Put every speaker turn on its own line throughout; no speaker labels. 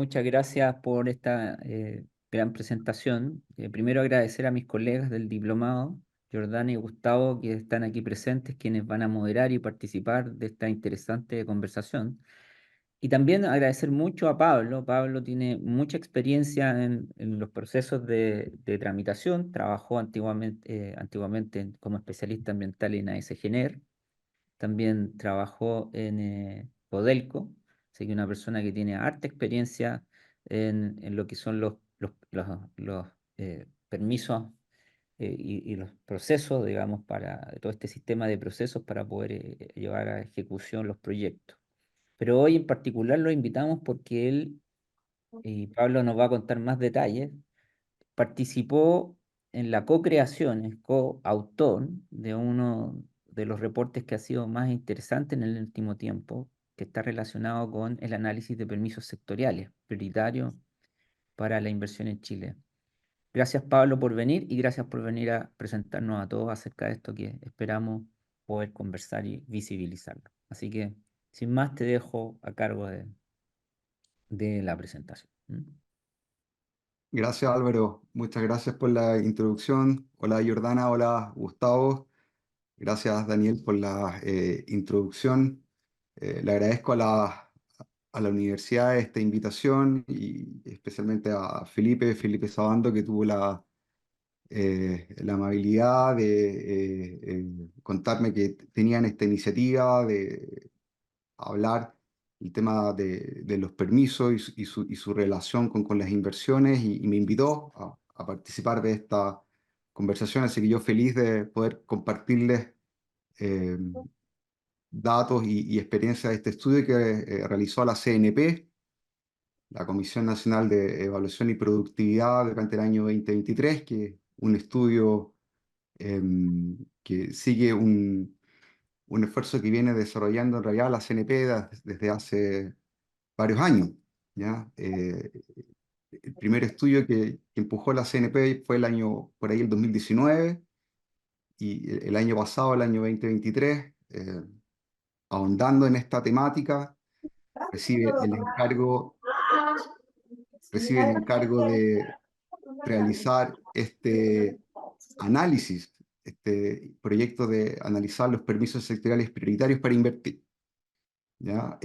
muchas gracias por esta gran presentación. Primero agradecer a mis colegas del diplomado, Jordana y Gustavo, que están aquí presentes, quienes van a moderar y participar de esta interesante conversación. Y también agradecer mucho a Pablo. Pablo tiene mucha experiencia en los procesos de tramitación, trabajó antiguamente como especialista ambiental en ASGNR, también trabajó en Codelco, así que una persona que tiene harta experiencia en lo que son los permisos y los procesos, digamos, para todo este sistema de procesos para poder llevar a ejecución los proyectos. Pero hoy en particular lo invitamos porque él, y Pablo nos va a contar más detalles, participó en la co-creación, es coautor de uno de los reportes que ha sido más interesante en el último tiempo, que está relacionado con el análisis de permisos sectoriales, prioritario para la inversión en Chile. Gracias, Pablo, por venir y gracias por venir a presentarnos a todos acerca de esto que esperamos poder conversar y visibilizarlo. Así que, sin más, te dejo a cargo de la presentación. ¿Mm?
Gracias Álvaro, muchas gracias por la introducción. Hola Jordana, hola Gustavo. Gracias Daniel por la introducción. Le agradezco a la universidad esta invitación y especialmente a Felipe Sabando que tuvo la amabilidad de contarme que tenían esta iniciativa de hablar el tema de los permisos y su relación con las inversiones y me invitó a participar de esta conversación, así que yo feliz de poder compartirles eh, datos y experiencia de este estudio que realizó la CNP, la Comisión Nacional de Evaluación y Productividad durante el año 2023, que es un estudio que sigue un esfuerzo que viene desarrollando en realidad la CNP desde hace varios años. ¿Ya? El primer estudio que empujó la CNP fue el año, por ahí el 2019, y el año pasado, el año 2023, ahondando en esta temática, recibe el encargo, recibe el encargo de realizar este análisis, este proyecto de analizar los permisos sectoriales prioritarios para invertir. ¿Ya?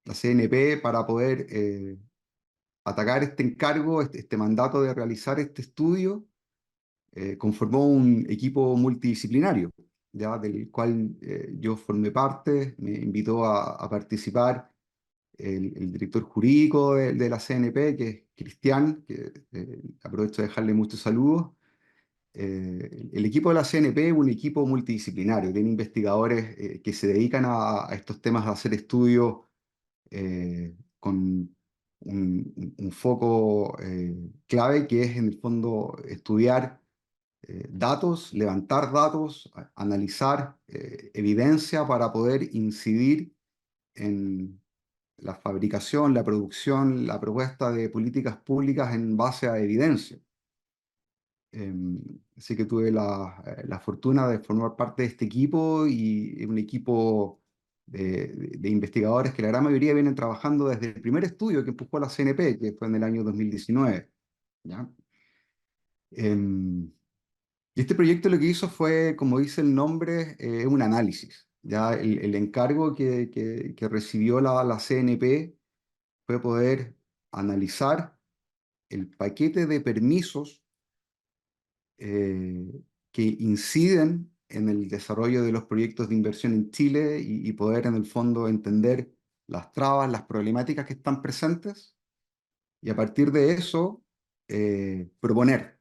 La CNP, para poder atacar este encargo, este mandato de realizar este estudio, conformó un equipo multidisciplinario, ¿ya? Del cual yo formé parte. Me invitó a participar el director jurídico de la CNP, que es Cristian, que aprovecho de dejarle muchos saludos. El equipo de la CNP es un equipo multidisciplinario, tiene investigadores que se dedican a estos temas, a hacer estudios con un foco clave, que es en el fondo estudiar datos, levantar datos, analizar evidencia para poder incidir en la fabricación, la producción, la propuesta de políticas públicas en base a evidencia. Así que tuve la fortuna de formar parte de este equipo, y un equipo de investigadores que la gran mayoría vienen trabajando desde el primer estudio que empujó la CNP, que fue en el año 2019. ¿Ya? Em, y este proyecto lo que hizo fue, como dice el nombre, un análisis. ¿Ya? El encargo que recibió la CNP fue poder analizar el paquete de permisos que inciden en el desarrollo de los proyectos de inversión en Chile, y poder en el fondo entender las trabas, las problemáticas que están presentes, y a partir de eso proponer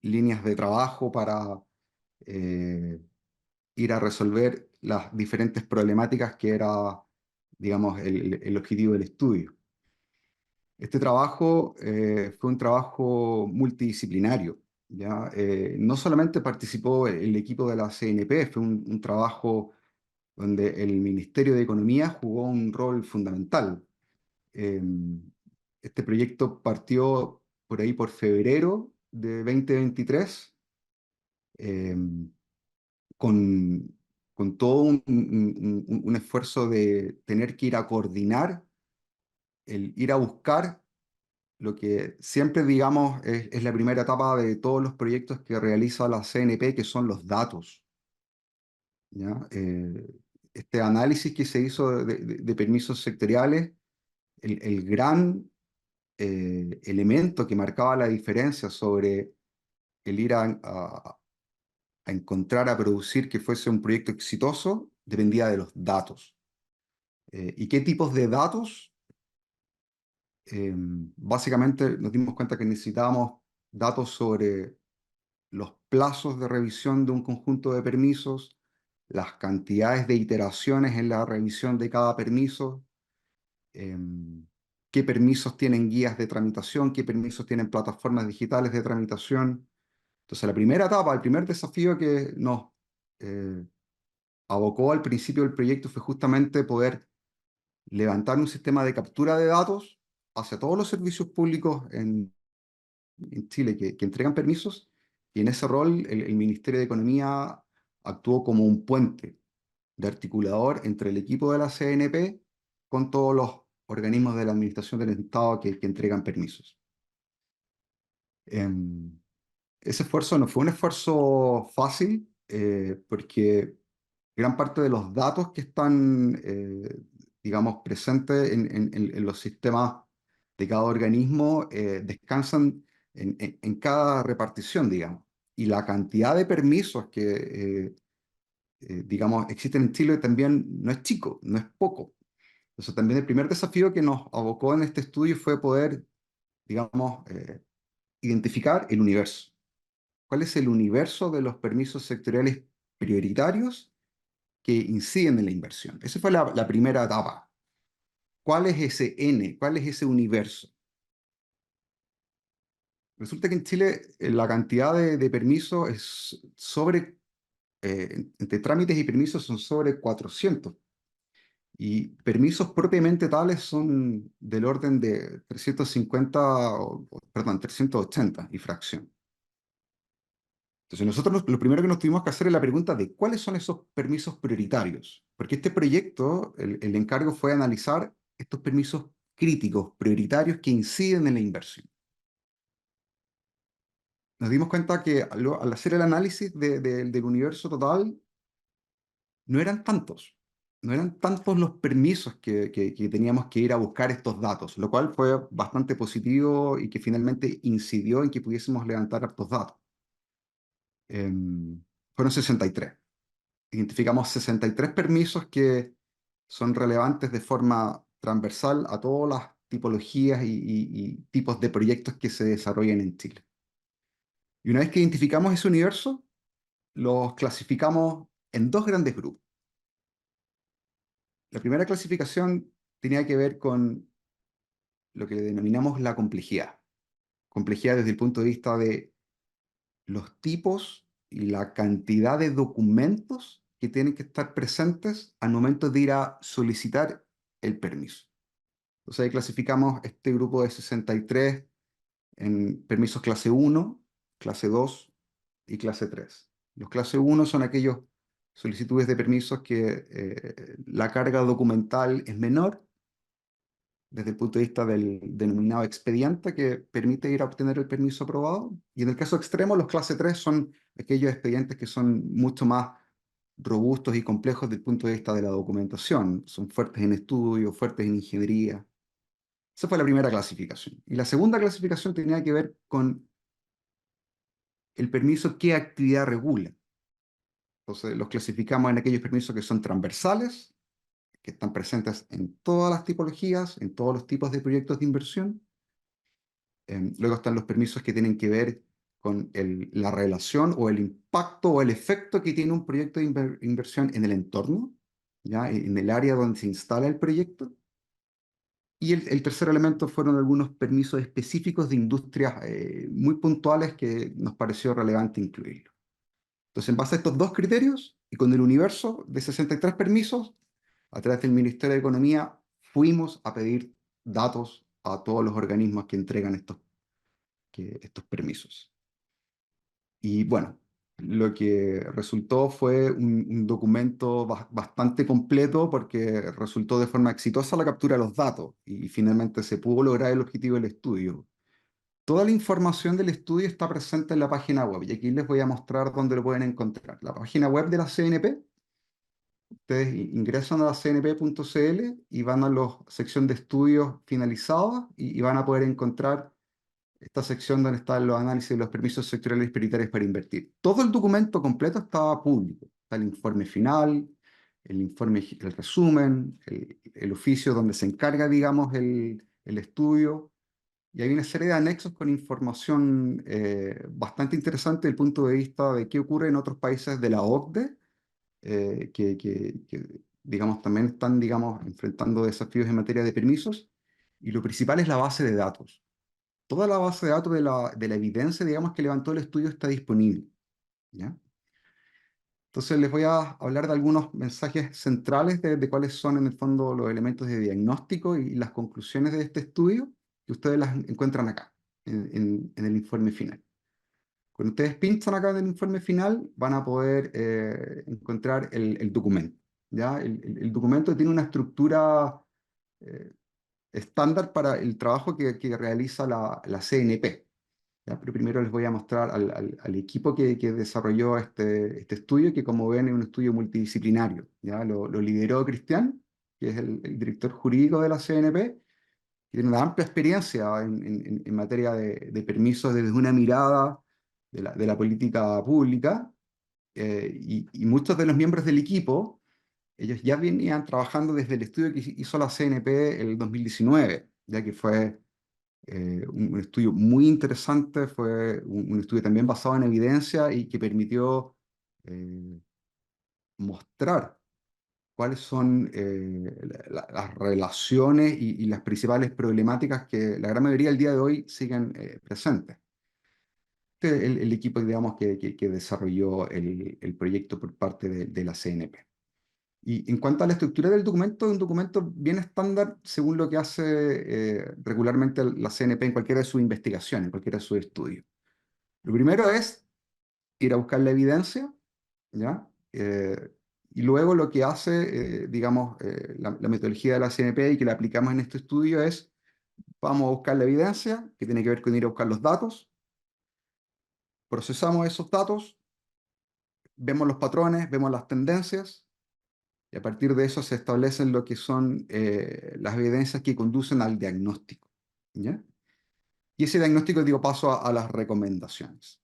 líneas de trabajo para eh, ir a resolver las diferentes problemáticas que era, digamos, el objetivo del estudio. Este trabajo fue un trabajo multidisciplinario, ¿ya? No solamente participó el equipo de la CNP, fue un trabajo donde el Ministerio de Economía jugó un rol fundamental. Eh, este proyecto partió por ahí por febrero de 2023, eh, con, con todo un esfuerzo de tener que ir a coordinar el ir a buscar lo que siempre, digamos, es la primera etapa de todos los proyectos que realiza la CNP, que son los datos, ¿ya? Este análisis que se hizo de permisos sectoriales, el gran elemento que marcaba la diferencia sobre el ir a encontrar, a producir que fuese un proyecto exitoso, dependía de los datos. ¿Y qué tipos de datos? Básicamente nos dimos cuenta que necesitábamos datos sobre los plazos de revisión de un conjunto de permisos, las cantidades de iteraciones en la revisión de cada permiso, qué permisos tienen guías de tramitación, qué permisos tienen plataformas digitales de tramitación. Entonces, la primera etapa, el primer desafío que nos eh, abocó al principio del proyecto fue justamente poder levantar un sistema de captura de datos hacia todos los servicios públicos en Chile que entregan permisos, y en ese rol el Ministerio de Economía actuó como un puente de articulador entre el equipo de la CNP con todos los organismos de la Administración del Estado que entregan permisos. Em, Ese esfuerzo no fue un esfuerzo fácil, porque gran parte de los datos que están, digamos, presentes en los sistemas de cada organismo descansan en cada repartición, digamos. Y la cantidad de permisos que, digamos, existen en Chile también no es chico, no es poco. Entonces, también el primer desafío que nos abocó en este estudio fue poder, digamos, identificar el universo. ¿Cuál es el universo de los permisos sectoriales prioritarios que inciden en la inversión? Esa fue la primera etapa. ¿Cuál es ese N? ¿Cuál es ese universo? Resulta que en Chile la cantidad de permisos es sobre, entre trámites y permisos son sobre 400. Y permisos propiamente tales son del orden de 350, perdón, 380 y fracción. Entonces nosotros lo primero que nos tuvimos que hacer es la pregunta de cuáles son esos permisos prioritarios, porque este proyecto, el encargo fue analizar estos permisos críticos, prioritarios que inciden en la inversión. Nos dimos cuenta que al hacer el análisis del universo total, no eran tantos, no eran tantos los permisos que teníamos que ir a buscar estos datos, lo cual fue bastante positivo y que finalmente incidió en que pudiésemos levantar estos datos. Fueron 63. Identificamos 63 permisos que son relevantes de forma transversal a todas las tipologías y tipos de proyectos que se desarrollan en Chile. Y una vez que identificamos ese universo, los clasificamos en dos grandes grupos. La primera clasificación tenía que ver con lo que le denominamos la complejidad. Complejidad desde el punto de vista de los tipos y la cantidad de documentos que tienen que estar presentes al momento de ir a solicitar el permiso. Entonces ahí clasificamos este grupo de 63 en permisos clase 1, clase 2 y clase 3. Los clase 1 son aquellos solicitudes de permisos que la carga documental es menor desde el punto de vista del denominado expediente que permite ir a obtener el permiso aprobado. Y en el caso extremo, los clase 3 son aquellos expedientes que son mucho más robustos y complejos desde el punto de vista de la documentación. Son fuertes en estudio, fuertes en ingeniería. Esa fue la primera clasificación. Y la segunda clasificación tenía que ver con el permiso, qué actividad regula. Entonces, los clasificamos en aquellos permisos que son transversales, que están presentes en todas las tipologías, en todos los tipos de proyectos de inversión. Luego están los permisos que tienen que ver con la relación o el impacto o el efecto que tiene un proyecto de inversión en el entorno, ¿ya? En el área donde se instala el proyecto. Y el tercer elemento fueron algunos permisos específicos de industrias muy puntuales que nos pareció relevante incluirlo. Entonces, en base a estos dos criterios y con el universo de 63 permisos, a través del Ministerio de Economía fuimos a pedir datos a todos los organismos que entregan estos permisos. Y bueno, lo que resultó fue un documento bastante completo porque resultó de forma exitosa la captura de los datos y finalmente se pudo lograr el objetivo del estudio. Toda la información del estudio está presente en la página web y aquí les voy a mostrar dónde lo pueden encontrar. La página web de la CNP, ustedes ingresan a la cnp.cl y van a la sección de estudios finalizados y van a poder encontrar esta sección donde están los análisis de los permisos sectoriales prioritarios para invertir. Todo el documento completo está público. Está el informe final, el resumen, el oficio donde se encarga, digamos, el estudio. Y hay una serie de anexos con información bastante interesante desde el punto de vista de qué ocurre en otros países de la OCDE, digamos, también están, digamos, enfrentando desafíos en materia de permisos. Y lo principal es la base de datos. Toda la base de datos de la evidencia, digamos, que levantó el estudio está disponible, ¿ya? Entonces les voy a hablar de algunos mensajes centrales de cuáles son en el fondo los elementos de diagnóstico y las conclusiones de este estudio, que ustedes las encuentran acá, en el informe final. Cuando ustedes pinchan acá en el informe final, van a poder encontrar el documento, ¿ya? El documento tiene una estructura eh, estándar para el trabajo que realiza la CNP. ¿Ya? Pero primero les voy a mostrar al equipo que desarrolló este estudio, que como ven es un estudio multidisciplinario. ¿Ya? Lo lideró Cristian, que es el director jurídico de la CNP, que tiene una amplia experiencia en materia de permisos desde una mirada de la política pública, y muchos de los miembros del equipo, ellos ya venían trabajando desde el estudio que hizo la CNP el 2019, ya que fue un estudio muy interesante, fue un estudio también basado en evidencia y que permitió eh, mostrar cuáles son las relaciones y las principales problemáticas que la gran mayoría del día de hoy siguen presentes. Este es el equipo, digamos, que desarrolló el proyecto por parte de la CNP. Y en cuanto a la estructura del documento, es un documento bien estándar según lo que hace regularmente la CNP en cualquiera de sus investigaciones, en cualquiera de sus estudios. Lo primero es ir a buscar la evidencia, ¿ya? Y luego lo que hace, digamos, la metodología de la CNP y que la aplicamos en este estudio es, vamos a buscar la evidencia, que tiene que ver con ir a buscar los datos, procesamos esos datos, vemos los patrones, vemos las tendencias, y a partir de eso se establecen lo que son las evidencias que conducen al diagnóstico, ¿ya? Y ese diagnóstico dio paso a las recomendaciones.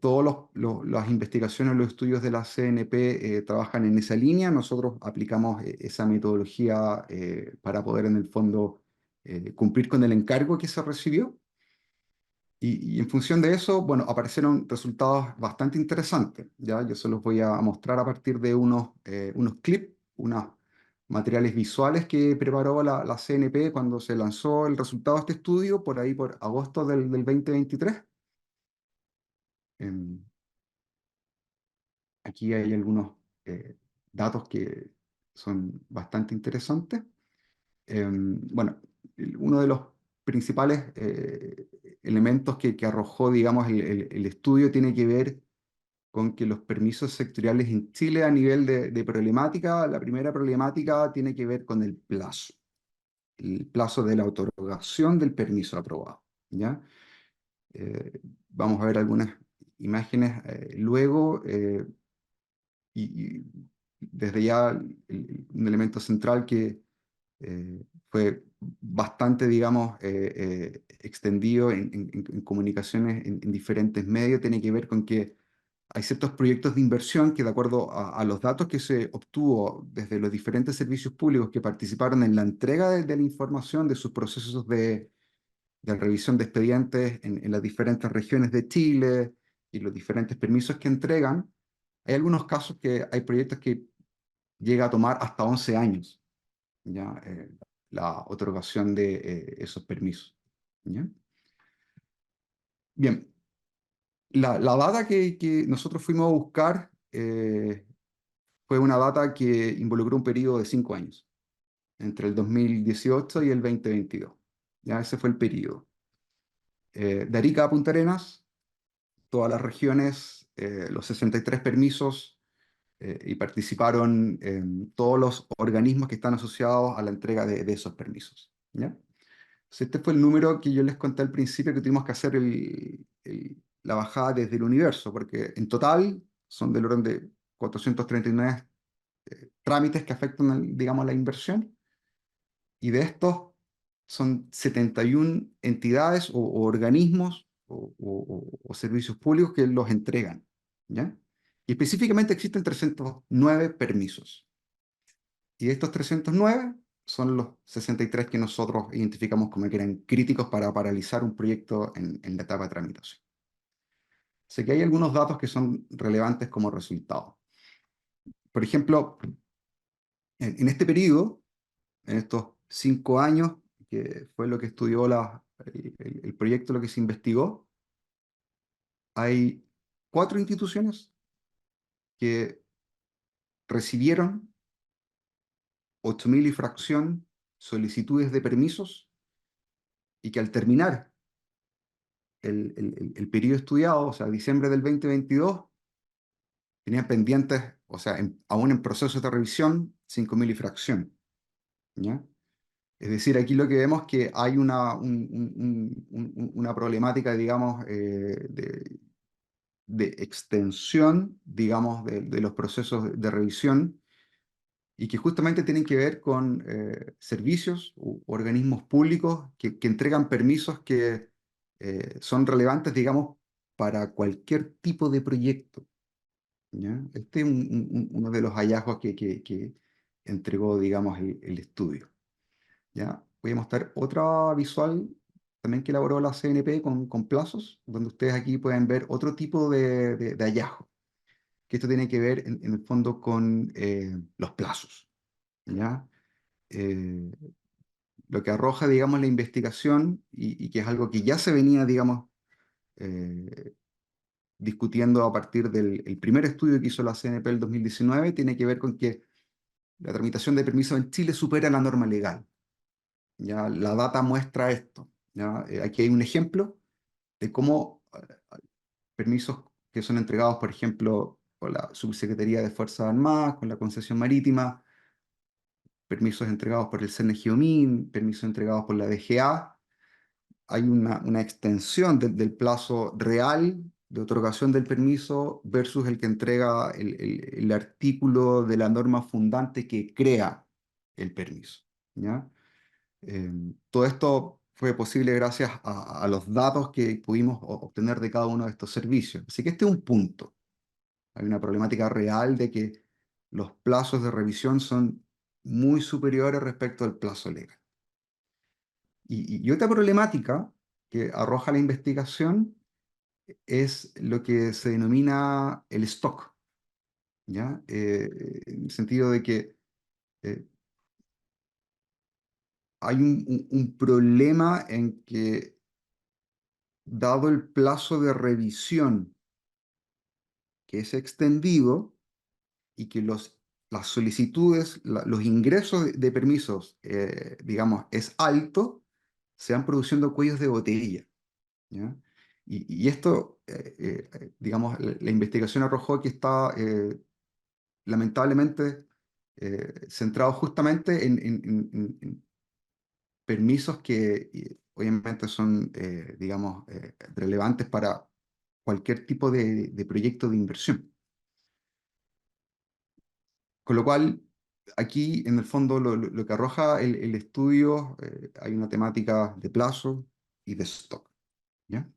Todas las investigaciones, los estudios de la CNP trabajan en esa línea. Nosotros aplicamos esa metodología para poder, en el fondo, cumplir con el encargo que se recibió. Y en función de eso, bueno, aparecieron resultados bastante interesantes. ¿Ya? Yo se los voy a mostrar a partir de unos clips, unos materiales visuales que preparó la CNP cuando se lanzó el resultado de este estudio, por ahí por agosto del 2023. Em, Aquí hay algunos datos que son bastante interesantes. Bueno, uno de los principales elementos que arrojó, digamos, el estudio tiene que ver con que los permisos sectoriales en Chile a nivel de problemática, la primera problemática tiene que ver con el plazo de la otorgación del permiso aprobado, ¿ya? Vamos a ver algunas imágenes luego. Y desde ya un elemento central que fue bastante, digamos, extendido en comunicaciones en diferentes medios, tiene que ver con que hay ciertos proyectos de inversión que, de acuerdo a los datos que se obtuvo desde los diferentes servicios públicos que participaron en la entrega de la información de sus procesos de revisión de expedientes en las diferentes regiones de Chile y los diferentes permisos que entregan, hay algunos casos que hay proyectos que llega a tomar hasta 11 años, ¿ya? La otorgación de esos permisos, ¿ya? Bien, la data que nosotros fuimos a buscar fue una data que involucró un periodo de 5 años, entre el 2018 y el 2022. ¿Ya? Ese fue el periodo. De Arica a Punta Arenas, todas las regiones, los 63 permisos, y participaron todos los organismos que están asociados a la entrega de esos permisos. ¿Ya? Entonces, este fue el número que yo les conté al principio que tuvimos que hacer la bajada desde el universo, porque en total son del orden de 439 trámites que afectan, digamos, la inversión, y de estos son 71 entidades o organismos o servicios públicos que los entregan, ¿ya? Y específicamente existen 309 permisos. Y de estos 309 son los 63 que nosotros identificamos como que eran críticos para paralizar un proyecto en la etapa de tramitación. Sé que hay algunos datos que son relevantes como resultado. Por ejemplo, en este periodo, en estos 5 años, que fue lo que estudió el proyecto, lo que se investigó, hay 4 instituciones que recibieron 8.000 y fracción solicitudes de permisos y que al terminar el periodo estudiado, o sea, diciembre del 2022, tenían pendientes, o sea, aún en proceso de revisión, 5.000 y fracción. ¿Ya? Es decir, aquí lo que vemos es que hay una problemática, digamos, de extensión, digamos, de los procesos de revisión y que justamente tienen que ver con servicios u organismos públicos que entregan permisos que son relevantes, digamos, para cualquier tipo de proyecto. ¿Ya? Este es uno de los hallazgos que entregó, digamos, el estudio. ¿Ya? Voy a mostrar otra visual también que elaboró la CNP con plazos, donde ustedes aquí pueden ver otro tipo de hallazgo, que esto tiene que ver en el fondo con los plazos. ¿Ya? Eh, lo que arroja, digamos, la investigación y que es algo que ya se venía, digamos, eh, discutiendo a partir del el primer estudio que hizo la CNP el 2019, tiene que ver con que la tramitación de permisos en Chile supera la norma legal. ¿Ya? La data muestra esto. ¿Ya? Aquí hay un ejemplo de cómo permisos que son entregados, por ejemplo, por la Subsecretaría de Fuerzas Armadas, con la concesión marítima, permisos entregados por el CNGOMIN, permisos entregados por la DGA, hay una extensión del plazo real de otorgación del permiso versus el que entrega el artículo de la norma fundante que crea el permiso. ¿Ya? Todo esto fue posible gracias a los datos que pudimos obtener de cada uno de estos servicios. Así que este es un punto. Hay una problemática real de que los plazos de revisión son muy superiores respecto al plazo legal. Y otra problemática que arroja la investigación es lo que se denomina el stock, ¿ya? En el sentido de que eh, hay un problema en que, dado el plazo de revisión que es extendido y que las solicitudes, los ingresos de permisos, digamos, es alto, se van produciendo cuellos de botella. ¿Ya? Y esto, digamos, la investigación arrojó que está lamentablemente centrado justamente en permisos que obviamente son, digamos, relevantes para cualquier tipo de proyecto de inversión. Con lo cual, aquí en el fondo lo que arroja el estudio, hay una temática de plazo y de stock. ¿Ya?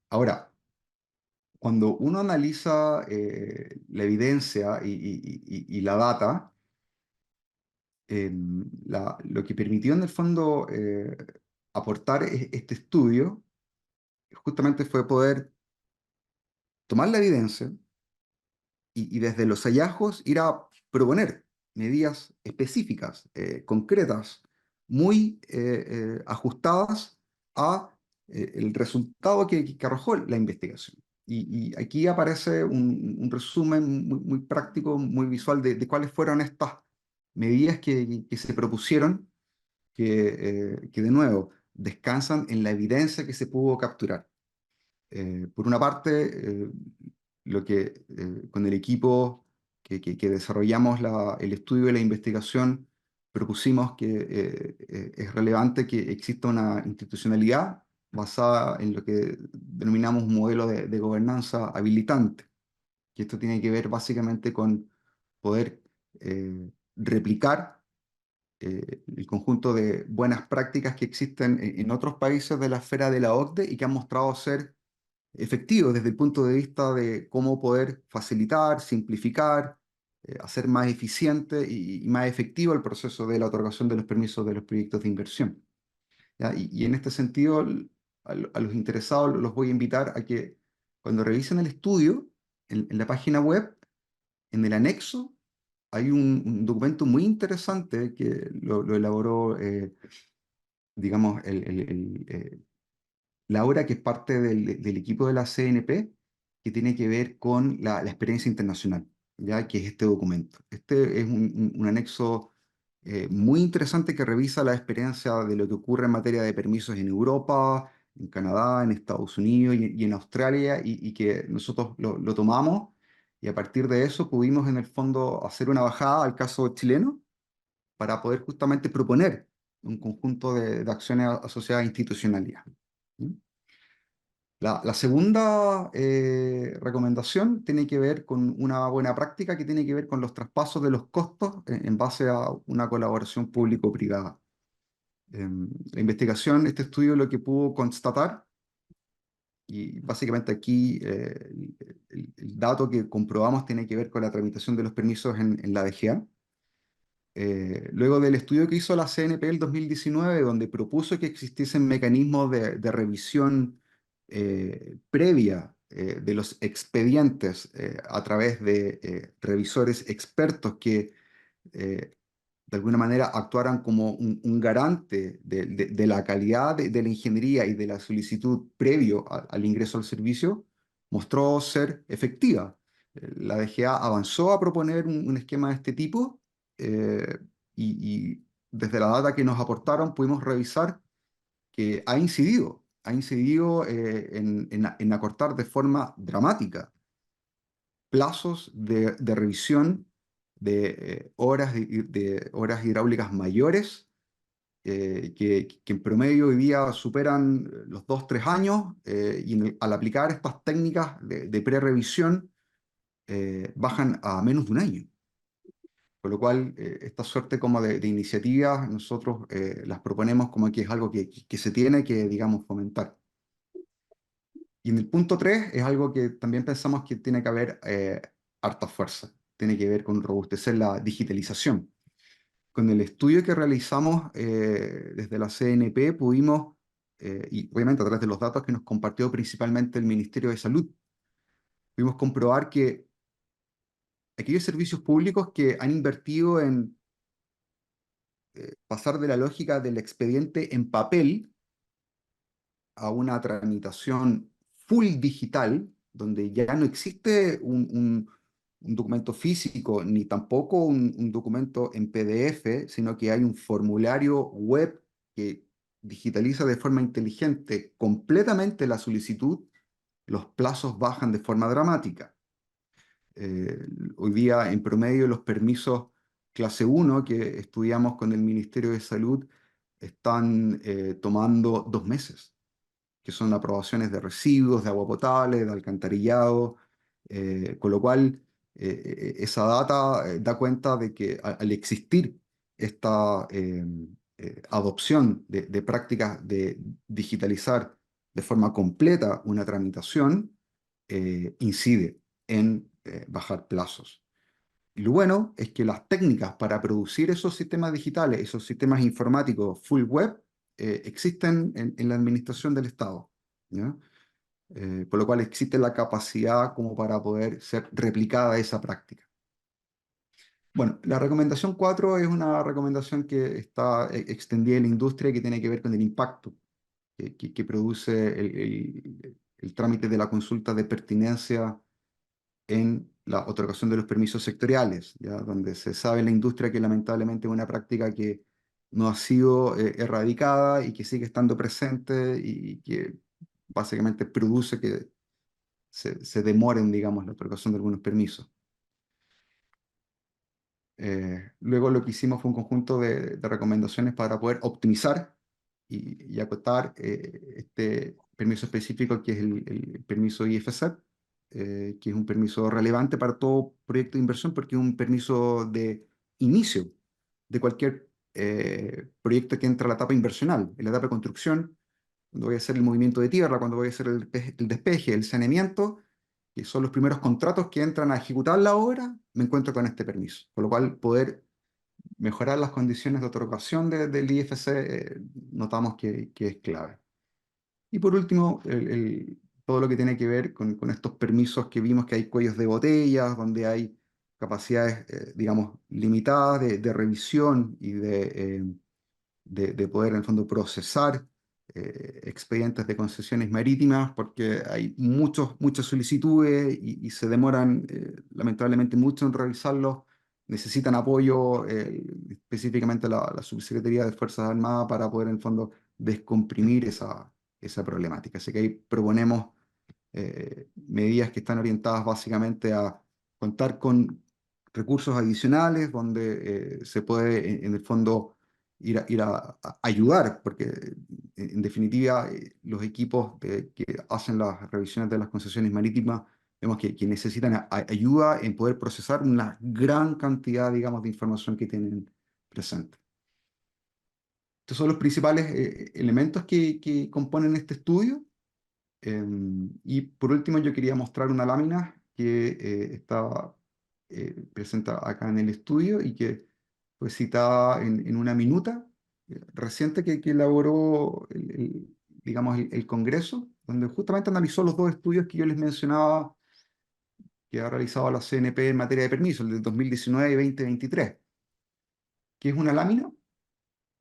Ahora, cuando uno analiza la evidencia y la data, lo que permitió en el fondo aportar este estudio justamente fue poder tomar la evidencia y desde los hallazgos ir a proponer medidas específicas, concretas, muy ajustadas a el resultado que arrojó la investigación. Y aquí aparece un resumen muy práctico, muy visual de cuáles fueron estas medidas que se propusieron, que de nuevo descansan en la evidencia que se pudo capturar. Por una parte, con el equipo que desarrollamos el estudio y la investigación, propusimos que es relevante que exista una institucionalidad basada en lo que denominamos un modelo de gobernanza habilitante, que esto tiene que ver básicamente con poder replicar el conjunto de buenas prácticas que existen en otros países de la esfera de la OCDE y que han mostrado ser efectivos desde el punto de vista de cómo poder facilitar, simplificar, hacer más eficiente y más efectivo el proceso de la otorgación de los permisos de los proyectos de inversión. ¿Ya? Y en este sentido, a los interesados los voy a invitar a que cuando revisen el estudio, en la página web, en el anexo, hay un documento muy interesante que lo elaboró, digamos, Laura, que es parte del equipo de la CNP, que tiene que ver con la experiencia internacional, ¿ya? Que es este documento. Este es un anexo muy interesante que revisa la experiencia de lo que ocurre en materia de permisos en Europa, en Canadá, en Estados Unidos y en Australia, y que nosotros lo tomamos, y a partir de eso pudimos en el fondo hacer una bajada al caso chileno para poder justamente proponer un conjunto de acciones asociadas a institucionalidad. ¿Sí? La segunda recomendación tiene que ver con una buena práctica que tiene que ver con los traspasos de los costos en base a una colaboración público-privada. La investigación, este estudio lo que pudo constatar, y básicamente aquí el dato que comprobamos tiene que ver con la tramitación de los permisos en la DGA. Luego del estudio que hizo la CNP el 2019, donde propuso que existiesen mecanismos de revisión previa de los expedientes a través de revisores expertos que eh, de alguna manera actuaran como un garante de la calidad de la ingeniería y de la solicitud previo al ingreso al servicio, mostró ser efectiva. La DGA avanzó a proponer un esquema de este tipo, eh, y desde la data que nos aportaron pudimos revisar que ha incidido en acortar de forma dramática plazos de revisión de de horas hidráulicas mayores, que en promedio hoy día superan los 2, 3 años, y al aplicar estas técnicas de pre-revisión bajan a menos de un año. Por lo cual, esta suerte como de iniciativas nosotros las proponemos como que es algo que se tiene que, digamos, fomentar. Y en el punto 3 es algo que también pensamos que tiene que haber harta fuerza, tiene que ver con robustecer la digitalización. Con el estudio que realizamos desde la CNP pudimos, y obviamente a través de los datos que nos compartió principalmente el Ministerio de Salud, pudimos comprobar que aquellos servicios públicos que han invertido en pasar de la lógica del expediente en papel a una tramitación full digital, donde ya no existe un documento físico ni tampoco un documento en PDF, sino que hay un formulario web que digitaliza de forma inteligente completamente la solicitud, los plazos bajan de forma dramática. Eh, Hoy día, en promedio, los permisos clase 1 que estudiamos con el Ministerio de Salud están tomando 2 meses, que son aprobaciones de residuos, de agua potable, de alcantarillado, con lo cual esa data da cuenta de que al existir esta adopción de prácticas de digitalizar de forma completa una tramitación, incide en bajar plazos. Y lo bueno es que las técnicas para producir esos sistemas digitales, esos sistemas informáticos full web, existen en la administración del Estado, ¿ya? Por lo cual existe la capacidad como para poder ser replicada esa práctica. Bueno, la recomendación 4 es una recomendación que está extendida en la industria y que tiene que ver con el impacto que produce el trámite de la consulta de pertinencia en la otorgación de los permisos sectoriales, ¿ya? Donde se sabe en la industria que lamentablemente es una práctica que no ha sido erradicada y que sigue estando presente y que básicamente produce que se demoren, digamos, la otorgación de algunos permisos. Luego lo que hicimos fue un conjunto de recomendaciones para poder optimizar y acotar este permiso específico que es el permiso IFZ, que es un permiso relevante para todo proyecto de inversión porque es un permiso de inicio de cualquier proyecto que entra a la etapa inversional, en la etapa de construcción, cuando voy a hacer el movimiento de tierra, cuando voy a hacer el despeje, el saneamiento, que son los primeros contratos que entran a ejecutar la obra, me encuentro con este permiso. Por lo cual, poder mejorar las condiciones de otorgación del IFC, notamos que es clave. Y por último, todo lo que tiene que ver con estos permisos que vimos que hay cuellos de botellas, donde hay capacidades, digamos, limitadas de revisión y de poder en el fondo procesar expedientes de concesiones marítimas, porque hay muchas solicitudes y se demoran lamentablemente mucho en revisarlos. Necesitan apoyo, específicamente la Subsecretaría de Fuerzas Armadas, para poder en el fondo descomprimir esa problemática. Así que ahí proponemos medidas que están orientadas básicamente a contar con recursos adicionales donde se puede en el fondo ir a ayudar, porque en definitiva los equipos que hacen las revisiones de las concesiones marítimas vemos que necesitan ayuda en poder procesar una gran cantidad, digamos, de información que tienen presente. Estos son los principales elementos que componen este estudio. Y por último, yo quería mostrar una lámina que está presenta acá en el estudio y que fue citada en una minuta reciente que elaboró digamos, el Congreso, donde justamente analizó los dos estudios que yo les mencionaba que ha realizado la CNP en materia de permiso, el de 2019 y 2023, que es una lámina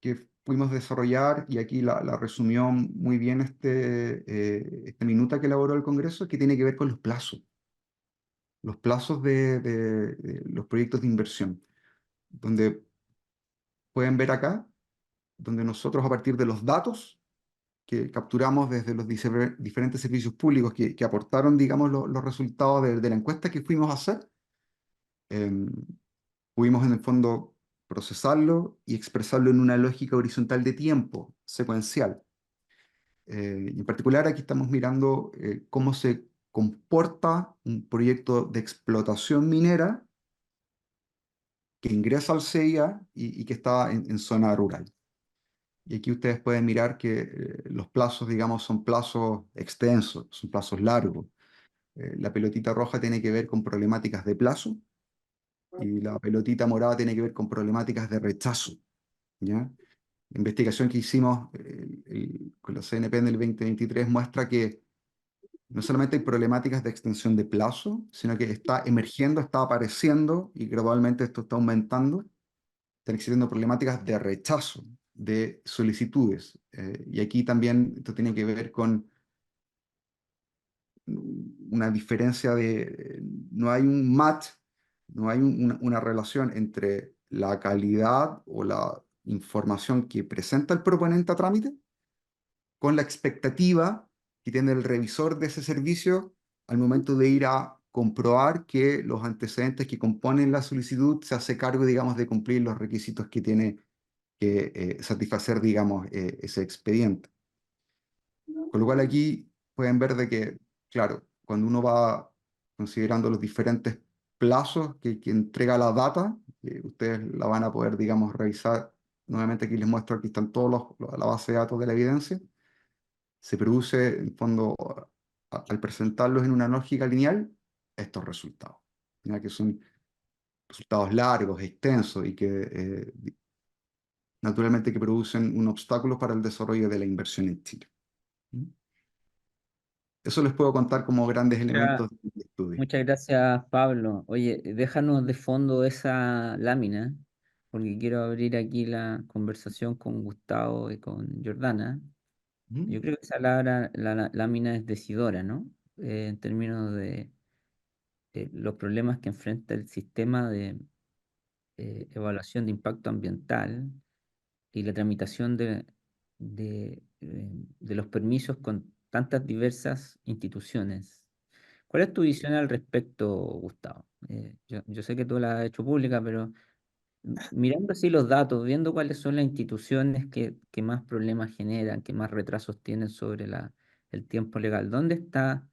que pudimos desarrollar, y aquí la resumió muy bien esta minuta que elaboró el Congreso, que tiene que ver con los plazos de los proyectos de inversión, donde pueden ver acá, donde nosotros a partir de los datos que capturamos desde los diferentes servicios públicos que aportaron, digamos, los resultados de la encuesta que fuimos a hacer, em, pudimos en el fondo procesarlo y expresarlo en una lógica horizontal de tiempo, secuencial. En particular, aquí estamos mirando cómo se comporta un proyecto de explotación minera que ingresa al CIA y que está en zona rural. Y aquí ustedes pueden mirar que los plazos, digamos, son plazos extensos, son plazos largos. La pelotita roja tiene que ver con problemáticas de plazo y la pelotita morada tiene que ver con problemáticas de rechazo, ¿ya? La investigación que hicimos con la CNP en el 2023 muestra que no solamente hay problemáticas de extensión de plazo, sino que está emergiendo, está apareciendo y gradualmente esto está aumentando. Están existiendo problemáticas de rechazo de solicitudes. Y aquí también esto tiene que ver con una diferencia no hay un match, no hay una relación entre la calidad o la información que presenta el proponente a trámite con la expectativa que tiene el revisor de ese servicio al momento de ir a comprobar que los antecedentes que componen la solicitud se hace cargo, digamos, de cumplir los requisitos que tiene que satisfacer, digamos, ese expediente. Con lo cual aquí pueden ver de que, claro, cuando uno va considerando los diferentes plazos que entrega la data, que ustedes la van a poder, digamos, revisar. Nuevamente aquí les muestro, aquí están todos la base de datos de la evidencia. Se produce, en fondo, al presentarlos en una lógica lineal, estos resultados, ¿ya? Que son resultados largos, extensos y que naturalmente que producen un obstáculo para el desarrollo de la inversión en Chile. ¿Mm? Eso les puedo contar como grandes
Muchas,
elementos del estudio.
muchas gracias, Pablo. Oye, déjanos de fondo esa lámina, porque quiero abrir aquí la conversación con Gustavo y con Jordana.
¿Mm?
Yo creo que esa lámina es decidora, ¿no? En términos de los problemas que enfrenta el sistema de evaluación de impacto ambiental y la tramitación de los permisos tantas diversas instituciones. ¿Cuál es tu visión al respecto, Gustavo? Yo sé que tú la has hecho pública, pero mirando así los datos, viendo cuáles son las instituciones que más problemas generan, que más retrasos tienen sobre el tiempo legal, ¿dónde está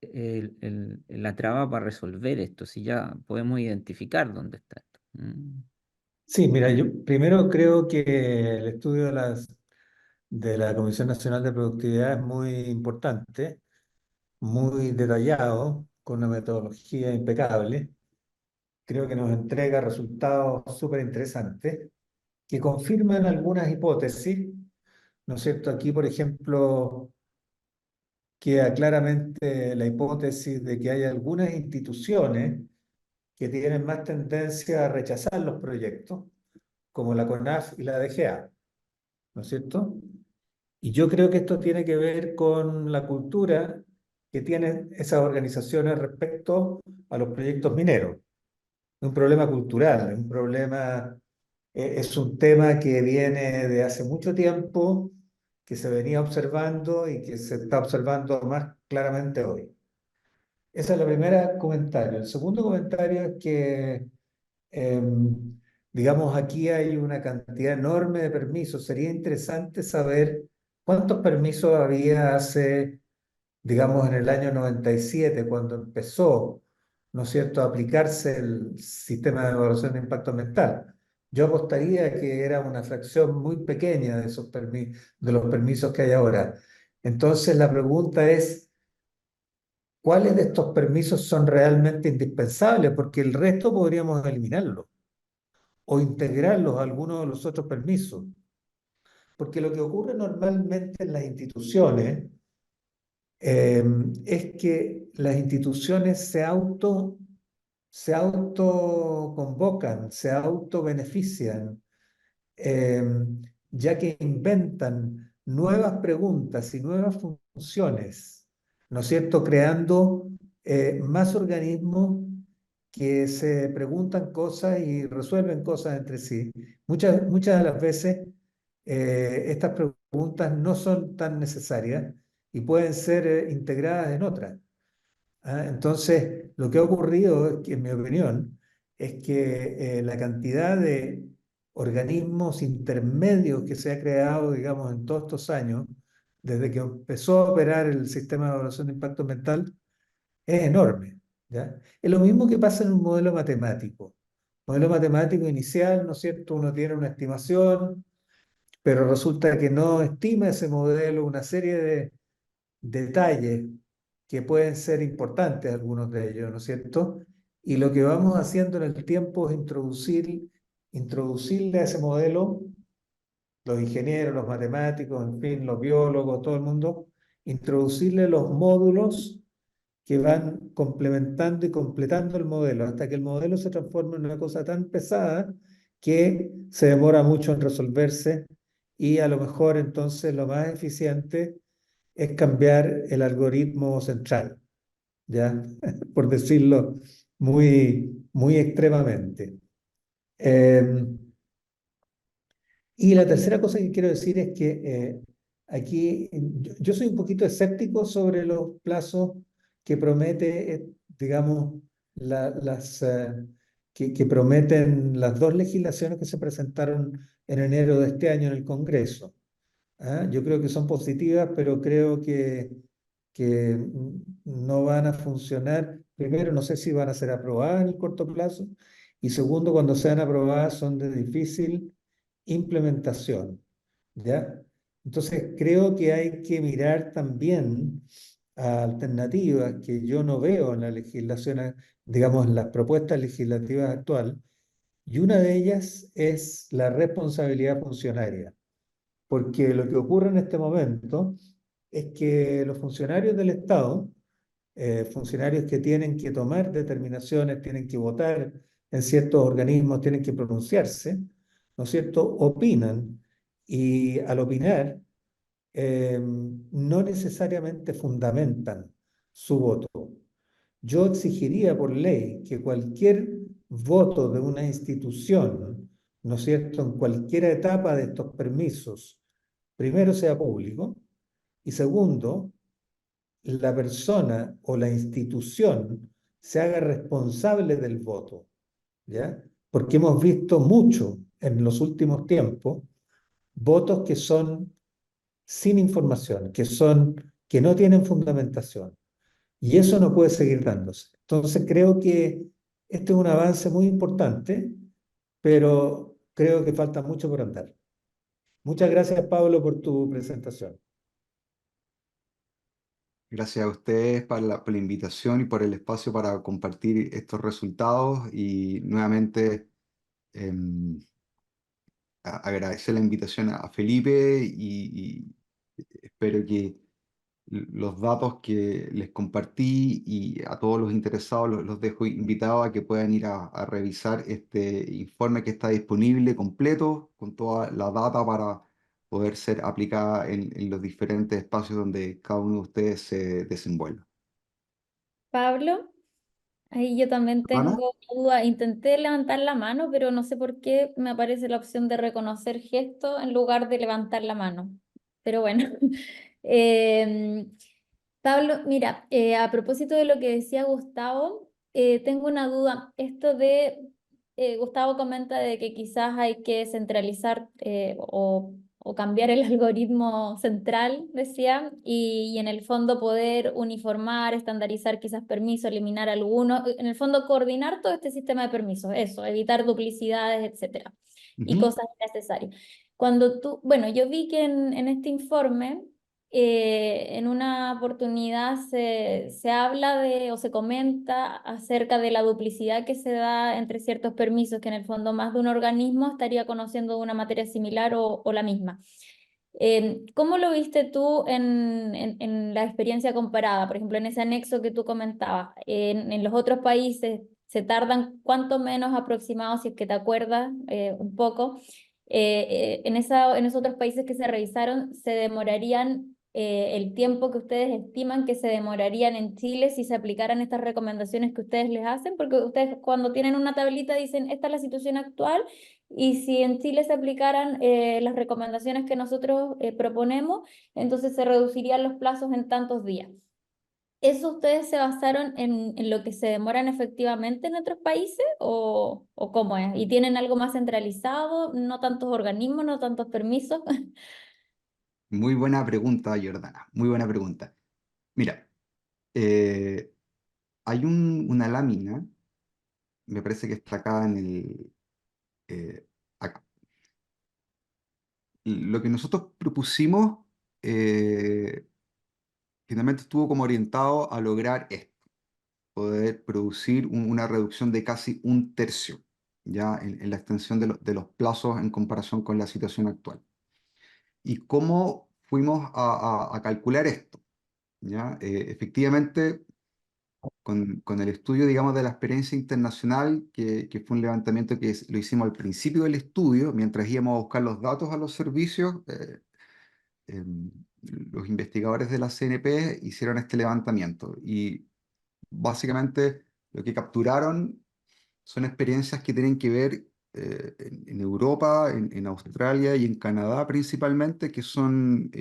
la traba para resolver esto? Si ya podemos identificar dónde está esto.
Sí, mira, yo primero creo que el estudio de la Comisión Nacional de Productividad es muy importante, muy detallado, con una metodología impecable. Creo que nos entrega resultados súper interesantes que confirman algunas hipótesis, ¿no es cierto? Aquí, por ejemplo, queda claramente la hipótesis de que hay algunas instituciones que tienen más tendencia a rechazar los proyectos, como la CONAF y la DGA, ¿no es cierto? Y yo creo que esto tiene que ver con la cultura que tienen esas organizaciones respecto a los proyectos mineros. Es un problema cultural, es un problema, es un tema que viene de hace mucho tiempo, que se venía observando y que se está observando más claramente hoy. Ese es el primer comentario. El segundo comentario es que, digamos, aquí hay una cantidad enorme de permisos. Sería interesante saber cuántos permisos había hace, digamos, en el año 97 cuando empezó, ¿no es cierto?, a aplicarse el sistema de evaluación de impacto ambiental. Yo apostaría que era una fracción muy pequeña de esos de los permisos que hay ahora. Entonces, la pregunta es, ¿cuáles de estos permisos son realmente indispensables? Porque el resto podríamos eliminarlos o integrarlos a algunos de los otros permisos. Porque lo que ocurre normalmente en las instituciones eh, es que las instituciones se autoconvocan, se autobenefician, eh, ya que inventan nuevas preguntas y nuevas funciones, ¿no es cierto? Creando más organismos que se preguntan cosas y resuelven cosas entre sí. Muchas de las veces estas preguntas no son tan necesarias y pueden ser integradas en otras. ¿Ah? Entonces, lo que ha ocurrido, en mi opinión, es que la cantidad de organismos intermedios que se ha creado, digamos, en todos estos años, desde que empezó a operar el sistema de evaluación de impacto ambiental, es enorme, ¿ya? Es lo mismo que pasa en un modelo matemático. Modelo matemático inicial, ¿no es cierto? Uno tiene una estimación, pero resulta que no estima ese modelo una serie de detalles que pueden ser importantes, algunos de ellos, ¿no es cierto? Y lo que vamos haciendo en el tiempo es introducirle a ese modelo, los ingenieros, los matemáticos, en fin, los biólogos, todo el mundo, introducirle los módulos que van complementando y completando el modelo, hasta que el modelo se transforma en una cosa tan pesada que se demora mucho en resolverse y a lo mejor entonces lo más eficiente es cambiar el algoritmo central, ¿ya? Por decirlo muy extremadamente. Eh, y la tercera cosa que quiero decir es que aquí yo soy un poquito escéptico sobre los plazos que promete, digamos, las, que prometen las dos legislaciones que se presentaron en enero de este año en el Congreso. ¿Ah? Yo creo que son positivas, pero creo que no van a funcionar. Primero, no sé si van a ser aprobadas en el corto plazo. Y segundo, cuando sean aprobadas son de difícil implementación. ¿Ya? Entonces, creo que hay que mirar también a alternativas que yo no veo en la legislación, digamos, en las propuestas legislativas actuales. Y una de ellas es la responsabilidad funcionaria. Porque lo que ocurre en este momento es que los funcionarios del Estado, funcionarios que tienen que tomar determinaciones, tienen que votar en ciertos organismos, tienen que pronunciarse, ¿no es cierto?, opinan y al opinar no necesariamente fundamentan su voto. Yo exigiría por ley que cualquier voto de una institución, ¿no es cierto?, en cualquier etapa de estos permisos, primero sea público Y segundo, la persona o la institución se haga responsable del voto, ¿ya? Porque hemos visto mucho en los últimos tiempos votos que son sin información, que no tienen fundamentación. Y eso no puede seguir dándose. Entonces creo que este es un avance muy importante, pero creo que falta mucho por andar. Muchas gracias, Pablo, por tu presentación.
Gracias a ustedes por la invitación y por el espacio para compartir estos resultados y nuevamente em, agradecer la invitación a Felipe y espero que los datos que les compartí y a todos los interesados los dejo invitados a que puedan ir a revisar este informe que está disponible completo con toda la data para poder ser aplicada en los diferentes espacios donde cada uno de ustedes se desenvuelva.
Pablo, ahí yo también
¿Ana?
tengo duda. Intenté levantar la mano, pero no sé por qué me aparece la opción de reconocer gesto en lugar de levantar la mano. Pero bueno. Em, Pablo, mira, a propósito de lo que decía Gustavo, tengo una duda. Gustavo comenta de que quizás hay que centralizar o cambiar el algoritmo central, decía, y en el fondo poder uniformar, estandarizar quizás permisos, eliminar algunos, en el fondo coordinar todo este sistema de permisos, eso, evitar duplicidades, etcétera, y
Ujú.
cosas innecesarias. Bueno, yo vi que en este informe en una oportunidad se habla de o se comenta acerca de la duplicidad que se da entre ciertos permisos, que en el fondo más de un organismo estaría conociendo una materia similar o la misma. ¿Cómo lo viste tú en la experiencia comparada? Por ejemplo, en ese anexo que tú comentabas, en los otros países se tardan cuánto menos aproximado, si es que te acuerdas un poco, en esos otros países que se revisaron, se demorarían el tiempo que ustedes estiman que se demorarían en Chile si se aplicaran estas recomendaciones que ustedes les hacen, porque ustedes cuando tienen una tablita dicen, esta es la situación actual, y si en Chile se aplicaran las recomendaciones que nosotros proponemos, entonces se reducirían los plazos en tantos días. ¿Eso ustedes se basaron en lo que se demoran efectivamente en otros países o cómo es? ¿Y tienen algo más centralizado? ¿No tantos organismos, no tantos permisos?
Muy buena pregunta, Jordana. Muy buena pregunta. Mira, eh, hay una lámina, me parece que está acá acá. Lo que nosotros propusimos eh, finalmente estuvo como orientado a lograr esto, poder producir una reducción de casi un tercio, ya en la extensión de los plazos en comparación con la situación actual. ¿Y cómo fuimos a calcular esto? ¿Ya? Efectivamente, con el estudio, digamos, de la experiencia internacional, que fue un levantamiento que lo hicimos al principio del estudio, mientras íbamos a buscar los datos a los servicios, em, los investigadores de la CNP hicieron este levantamiento y básicamente lo que capturaron son experiencias que tienen que ver en Europa, en Australia y en Canadá principalmente, que son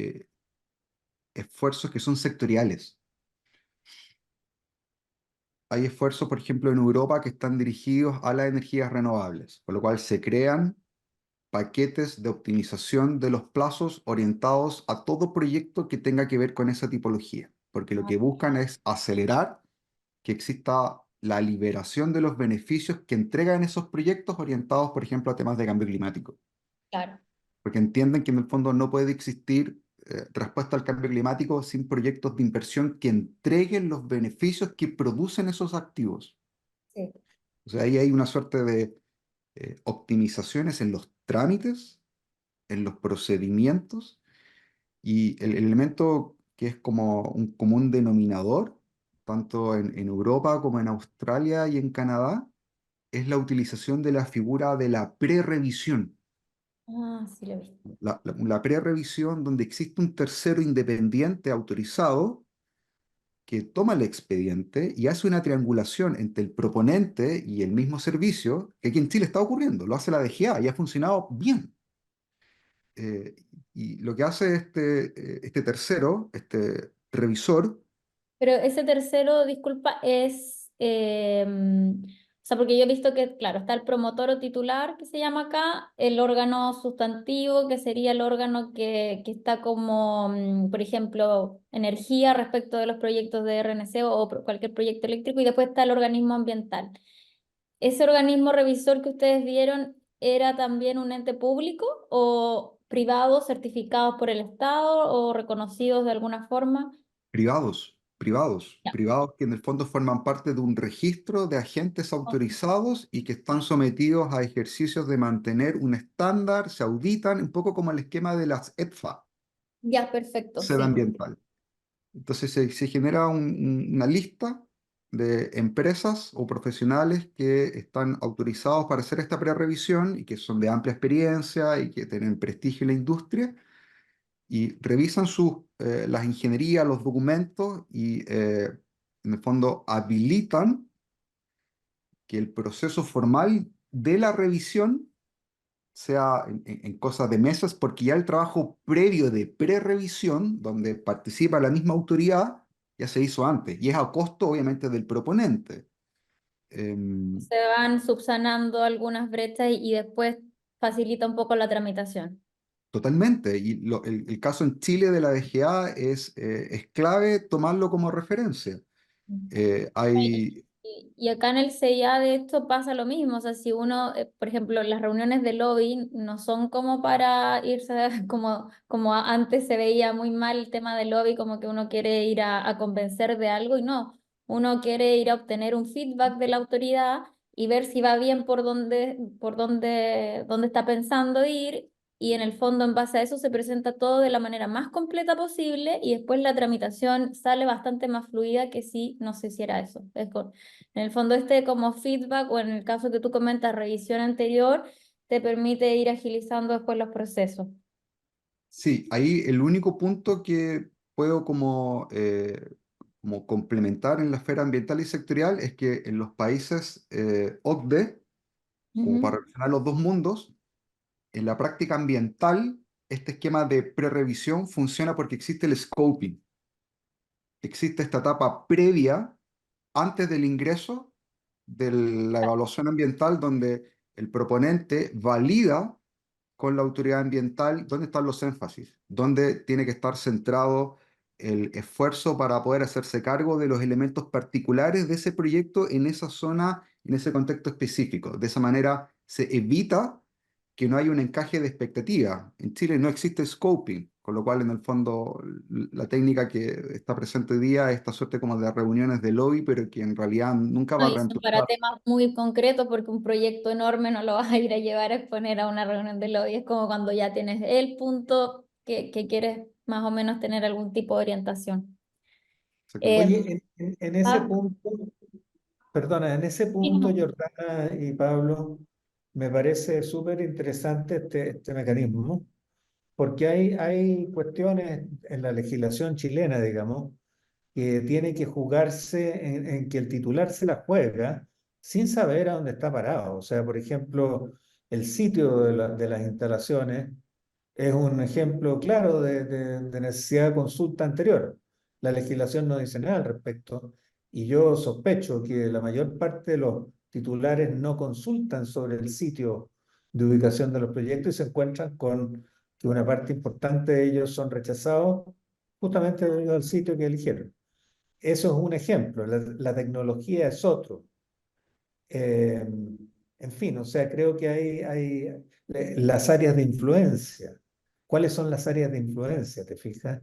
esfuerzos que son sectoriales. Hay esfuerzos, por ejemplo, en Europa que están dirigidos a las energías renovables, con lo cual se crean paquetes de optimización de los plazos orientados a todo proyecto que tenga que ver con esa tipología, porque lo
Ah,
que buscan es acelerar que exista la liberación de los beneficios que entregan esos proyectos orientados, por ejemplo, a temas de cambio climático,
claro,
porque entienden que en el fondo no puede existir respuesta al cambio climático sin proyectos de inversión que entreguen los beneficios que producen esos activos.
sí.
O sea, ahí hay una suerte de optimizaciones en los trámites, en los procedimientos, y el elemento que es como un común denominador, tanto en Europa como en Australia y en Canadá, es la utilización de la figura de la prerevisión.
Ah, sí lo he visto.
La prerevisión donde existe un tercero independiente autorizado que toma el expediente y hace una triangulación entre el proponente y el mismo servicio, que aquí en Chile está ocurriendo, lo hace la DGA y ha funcionado bien. y lo que hace este tercero, este revisor,
Pero ese tercero, disculpa, es, o sea, porque yo he visto que, claro, está el promotor o titular, que se llama acá, el órgano sustantivo, que sería el órgano que está como, por ejemplo, energía respecto de los proyectos de RNC o cualquier proyecto eléctrico, y después está el organismo ambiental. ¿Ese organismo revisor que ustedes vieron era también un ente público o privado, certificados por el Estado o reconocidos de alguna forma? Ya.
privados que en el fondo forman parte de un registro de agentes autorizados y que están sometidos a ejercicios de mantener un estándar, se auditan, un poco como el esquema de las EDFA,
Ya, perfecto,
sede
sí.
ambiental. Entonces se genera una lista de empresas o profesionales que están autorizados para hacer esta prerrevisión y que son de amplia experiencia y que tienen prestigio en la industria y revisan las ingenierías, los documentos y en el fondo habilitan que el proceso formal de la revisión sea en cosas de meses, porque ya el trabajo previo de prerevisión, donde participa la misma autoridad, ya se hizo antes y es a costo obviamente del proponente. Em,
Se van subsanando algunas brechas y después facilita un poco la tramitación.
Totalmente. Y el caso en Chile de la DGA es clave tomarlo como referencia. Hay
Y acá en el CIA de esto pasa lo mismo, o sea, si uno, por ejemplo, las reuniones de lobby no son como para irse, como antes se veía muy mal el tema del lobby, como que uno quiere ir a convencer de algo y no, uno quiere ir a obtener un feedback de la autoridad y ver si va bien dónde está pensando ir y en el fondo en base a eso se presenta todo de la manera más completa posible y después la tramitación sale bastante más fluida que si no se hiciera eso. En el fondo este como feedback o en el caso que tú comentas, revisión anterior, te permite ir agilizando después los procesos.
Sí, ahí el único punto que puedo como complementar en la esfera ambiental y sectorial es que en los países OCDE, como para
Ujú.
relacionar los dos mundos, en la práctica ambiental, este esquema de prerevisión funciona porque existe el scoping. Existe esta etapa previa, antes del ingreso de la evaluación ambiental, donde el proponente valida con la autoridad ambiental dónde están los énfasis, dónde tiene que estar centrado el esfuerzo para poder hacerse cargo de los elementos particulares de ese proyecto en esa zona, en ese contexto específico. De esa manera se evita que no haya un encaje de expectativa. En Chile no existe scoping, con lo cual en el fondo la técnica que está presente hoy día es esta suerte como de reuniones de lobby, pero que en realidad nunca va
No,
a
y son para
reemplazar.
temas muy concretos porque un proyecto enorme no lo vas a ir a llevar a exponer a una reunión de lobby. Es como cuando ya tienes el punto que quieres más o menos tener algún tipo de orientación.
Exactamente.
Oye,
Em,
en ese
ah,
punto, perdona, en ese
sí,
punto,
no.
Jordana y Pablo, me parece súper interesante este mecanismo, ¿no? Porque hay cuestiones en la legislación chilena, digamos, que tiene que jugarse en que el titular se la juega sin saber a dónde está parado. O sea, por ejemplo, el sitio de las instalaciones es un ejemplo claro de necesidad de consulta anterior. La legislación no dice nada al respecto y yo sospecho que la mayor parte de los titulares no consultan sobre el sitio de ubicación de los proyectos y se encuentran con que una parte importante de ellos son rechazados justamente debido al sitio que eligieron. Eso es un ejemplo, la tecnología es otro. Eh, en fin, o sea, creo que hay las áreas de influencia. ¿Cuáles son las áreas de influencia? ¿Te fijas?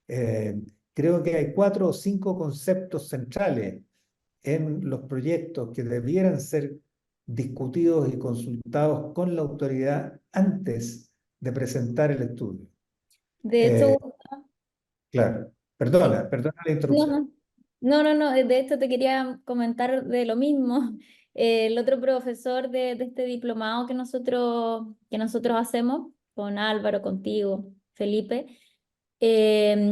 Eh, Creo que hay 4 o 5 conceptos centrales en los proyectos que debieran ser discutidos y consultados con la autoridad antes de presentar el estudio.
De
Eh,
hecho,
claro,
sí.
perdona la
No,
interrupción.
no, de esto te quería comentar de lo mismo. El otro profesor de este diplomado que nosotros hacemos, con Álvaro, contigo, Felipe,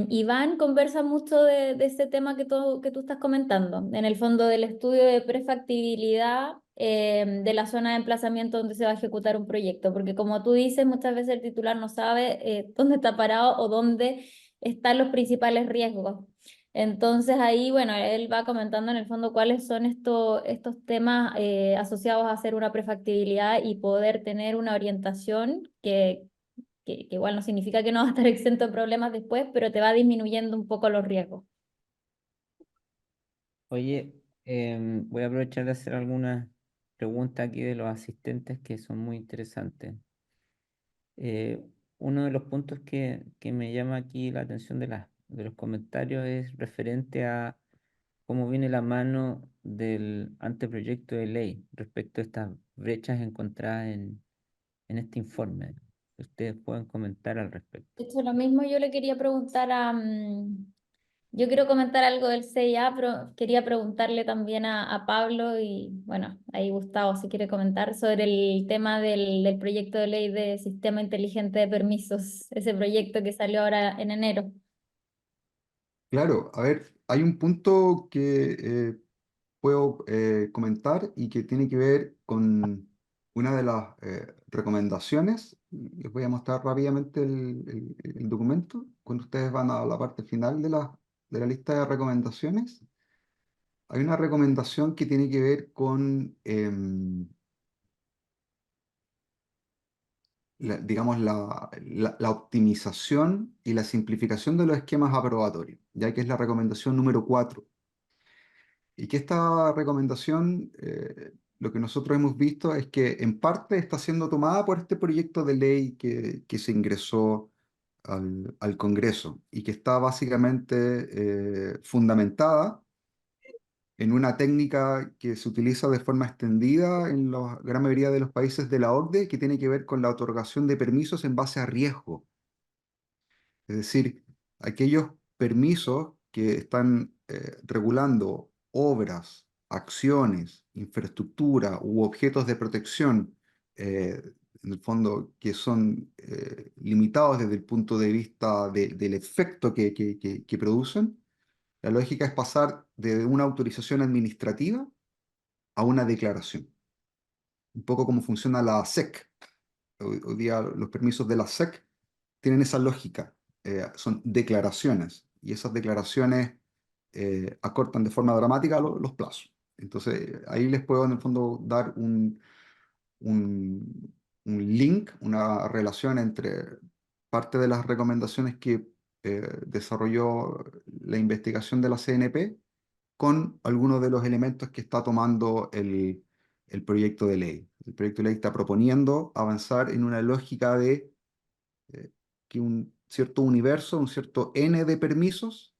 Iván conversa mucho de ese tema que tú estás comentando, en el fondo del estudio de prefactibilidad de la zona de emplazamiento donde se va a ejecutar un proyecto, porque como tú dices, muchas veces el titular no sabe dónde está parado o dónde están los principales riesgos. Entonces ahí, bueno, él va comentando en el fondo cuáles son estos temas asociados a hacer una prefactibilidad y poder tener una orientación que igual no significa que no va a estar exento de problemas después, pero te va disminuyendo un poco los riesgos.
Oye, voy a aprovechar de hacer algunas preguntas aquí de los asistentes que son muy interesantes. Eh, Uno de los puntos que me llama aquí la atención de los comentarios es referente a cómo viene la mano del anteproyecto de ley respecto a estas brechas encontradas en este informe. Ustedes pueden comentar al respecto.
De hecho, lo mismo yo le quería preguntar yo quiero comentar algo del CIA, pero quería preguntarle también a Pablo y, bueno, ahí Gustavo, si quiere comentar sobre el tema del proyecto de ley de sistema inteligente de permisos, ese proyecto que salió ahora en enero.
Claro, a ver, hay un punto que puedo comentar y que tiene que ver con una de las recomendaciones. Les voy a mostrar rápidamente el documento. Cuando ustedes van a la parte final de la lista de recomendaciones, hay una recomendación que tiene que ver con, digamos, la optimización y la simplificación de los esquemas aprobatorios, ya que es la recomendación número 4. Y que esta recomendación, lo que nosotros hemos visto es que en parte está siendo tomada por este proyecto de ley que se ingresó al Congreso y que está básicamente fundamentada en una técnica que se utiliza de forma extendida en la gran mayoría de los países de la OCDE, que tiene que ver con la otorgación de permisos en base a riesgo. Es decir, aquellos permisos que están regulando obras, acciones, infraestructura u objetos de protección, eh, en el fondo, que son limitados desde el punto de vista del efecto que producen, la lógica es pasar de una autorización administrativa a una declaración. Un poco como funciona la SEC. Hoy día los permisos de la SEC tienen esa lógica, son declaraciones y esas declaraciones acortan de forma dramática los plazos. Entonces ahí les puedo en el fondo dar un, un link, una relación entre parte de las recomendaciones que desarrolló la investigación de la CNP con algunos de los elementos que está tomando el proyecto de ley. El proyecto de ley está proponiendo avanzar en una lógica de eh, que un cierto universo, un cierto N de permisos,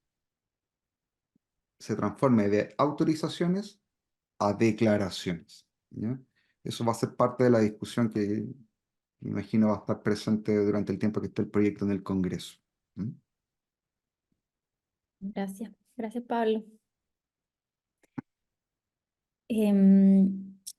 se transforme de autorizaciones a declaraciones. ¿Ya? Eso va a ser parte de la discusión que me imagino va a estar presente durante el tiempo que esté el proyecto en el Congreso. ¿Mm?
Gracias, gracias Pablo.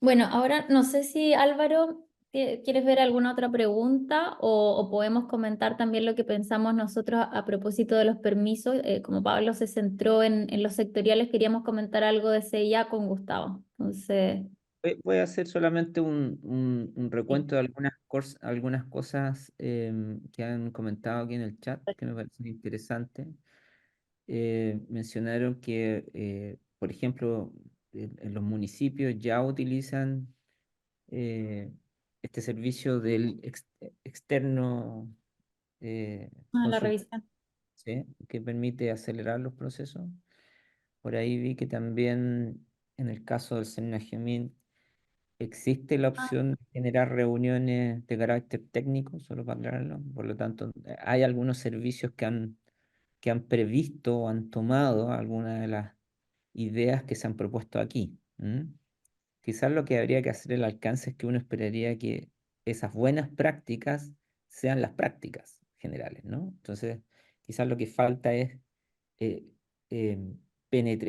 Bueno, ahora no sé si Álvaro, ¿quieres ver alguna otra pregunta o podemos comentar también lo que pensamos nosotros a propósito de los permisos? Como Pablo se centró en los sectoriales, queríamos comentar algo de CIA con Gustavo. Entonces,
Voy a hacer solamente un
sí.
recuento de algunas cosas que han comentado aquí en el chat que me parecen interesantes. Mencionaron que, por ejemplo, en los municipios ya utilizan eh, este servicio del externo
La
consultor,
revisión.
¿sí? Que permite acelerar los procesos. Por ahí vi que también en el caso del Senagemind existe la opción de generar reuniones de carácter técnico, solo para aclararlo. Por lo tanto, hay algunos servicios que han previsto o han tomado algunas de las ideas que se han propuesto aquí. ¿M? Quizás lo que habría que hacer el alcance es que uno esperaría que esas buenas prácticas sean las prácticas generales, ¿no? Entonces, quizás lo que falta es eh, eh,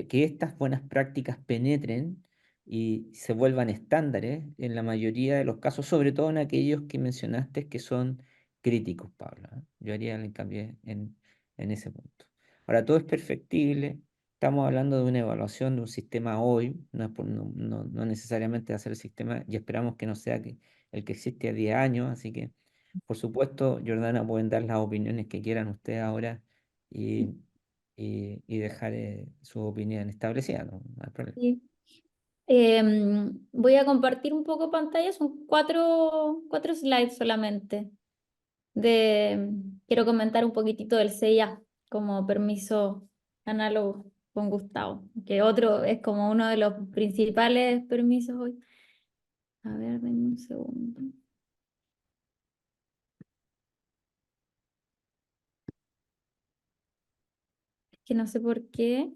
que estas buenas prácticas penetren y se vuelvan estándares en la mayoría de los casos, sobre todo en aquellos que mencionaste que son críticos, Pablo. ¿Eh? Yo haría el hincapié en ese punto. Ahora, todo es perfectible. Estamos hablando de una evaluación de un sistema hoy, no, no necesariamente hacer el sistema, y esperamos que no sea el que existe a 10 años. Así que, por supuesto, Jordana, pueden dar las opiniones que quieran ustedes ahora y, y dejar su opinión establecida, no hay problema.
Sí. Voy a compartir un poco pantalla, son cuatro slides solamente. Quiero comentar un poquitito del CIA como permiso análogo con Gustavo, que otro es como uno de los principales permisos hoy. A ver, denme un segundo. Es que no sé por qué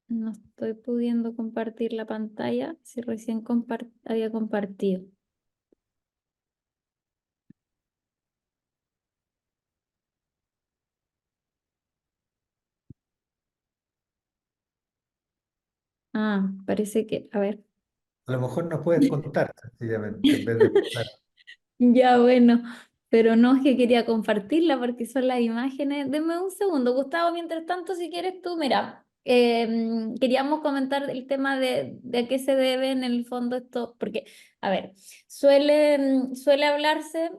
no estoy pudiendo compartir la pantalla si recién había compartido. Ah, parece que, a ver.
A lo mejor nos puedes contar, sencillamente, en vez de mostrar.
Ya, bueno, pero no es que quería compartirla porque son las imágenes. Deme un segundo, Gustavo, mientras tanto, si quieres tú, mira, queríamos comentar el tema de a qué se debe en el fondo esto, porque, a ver, suele hablarse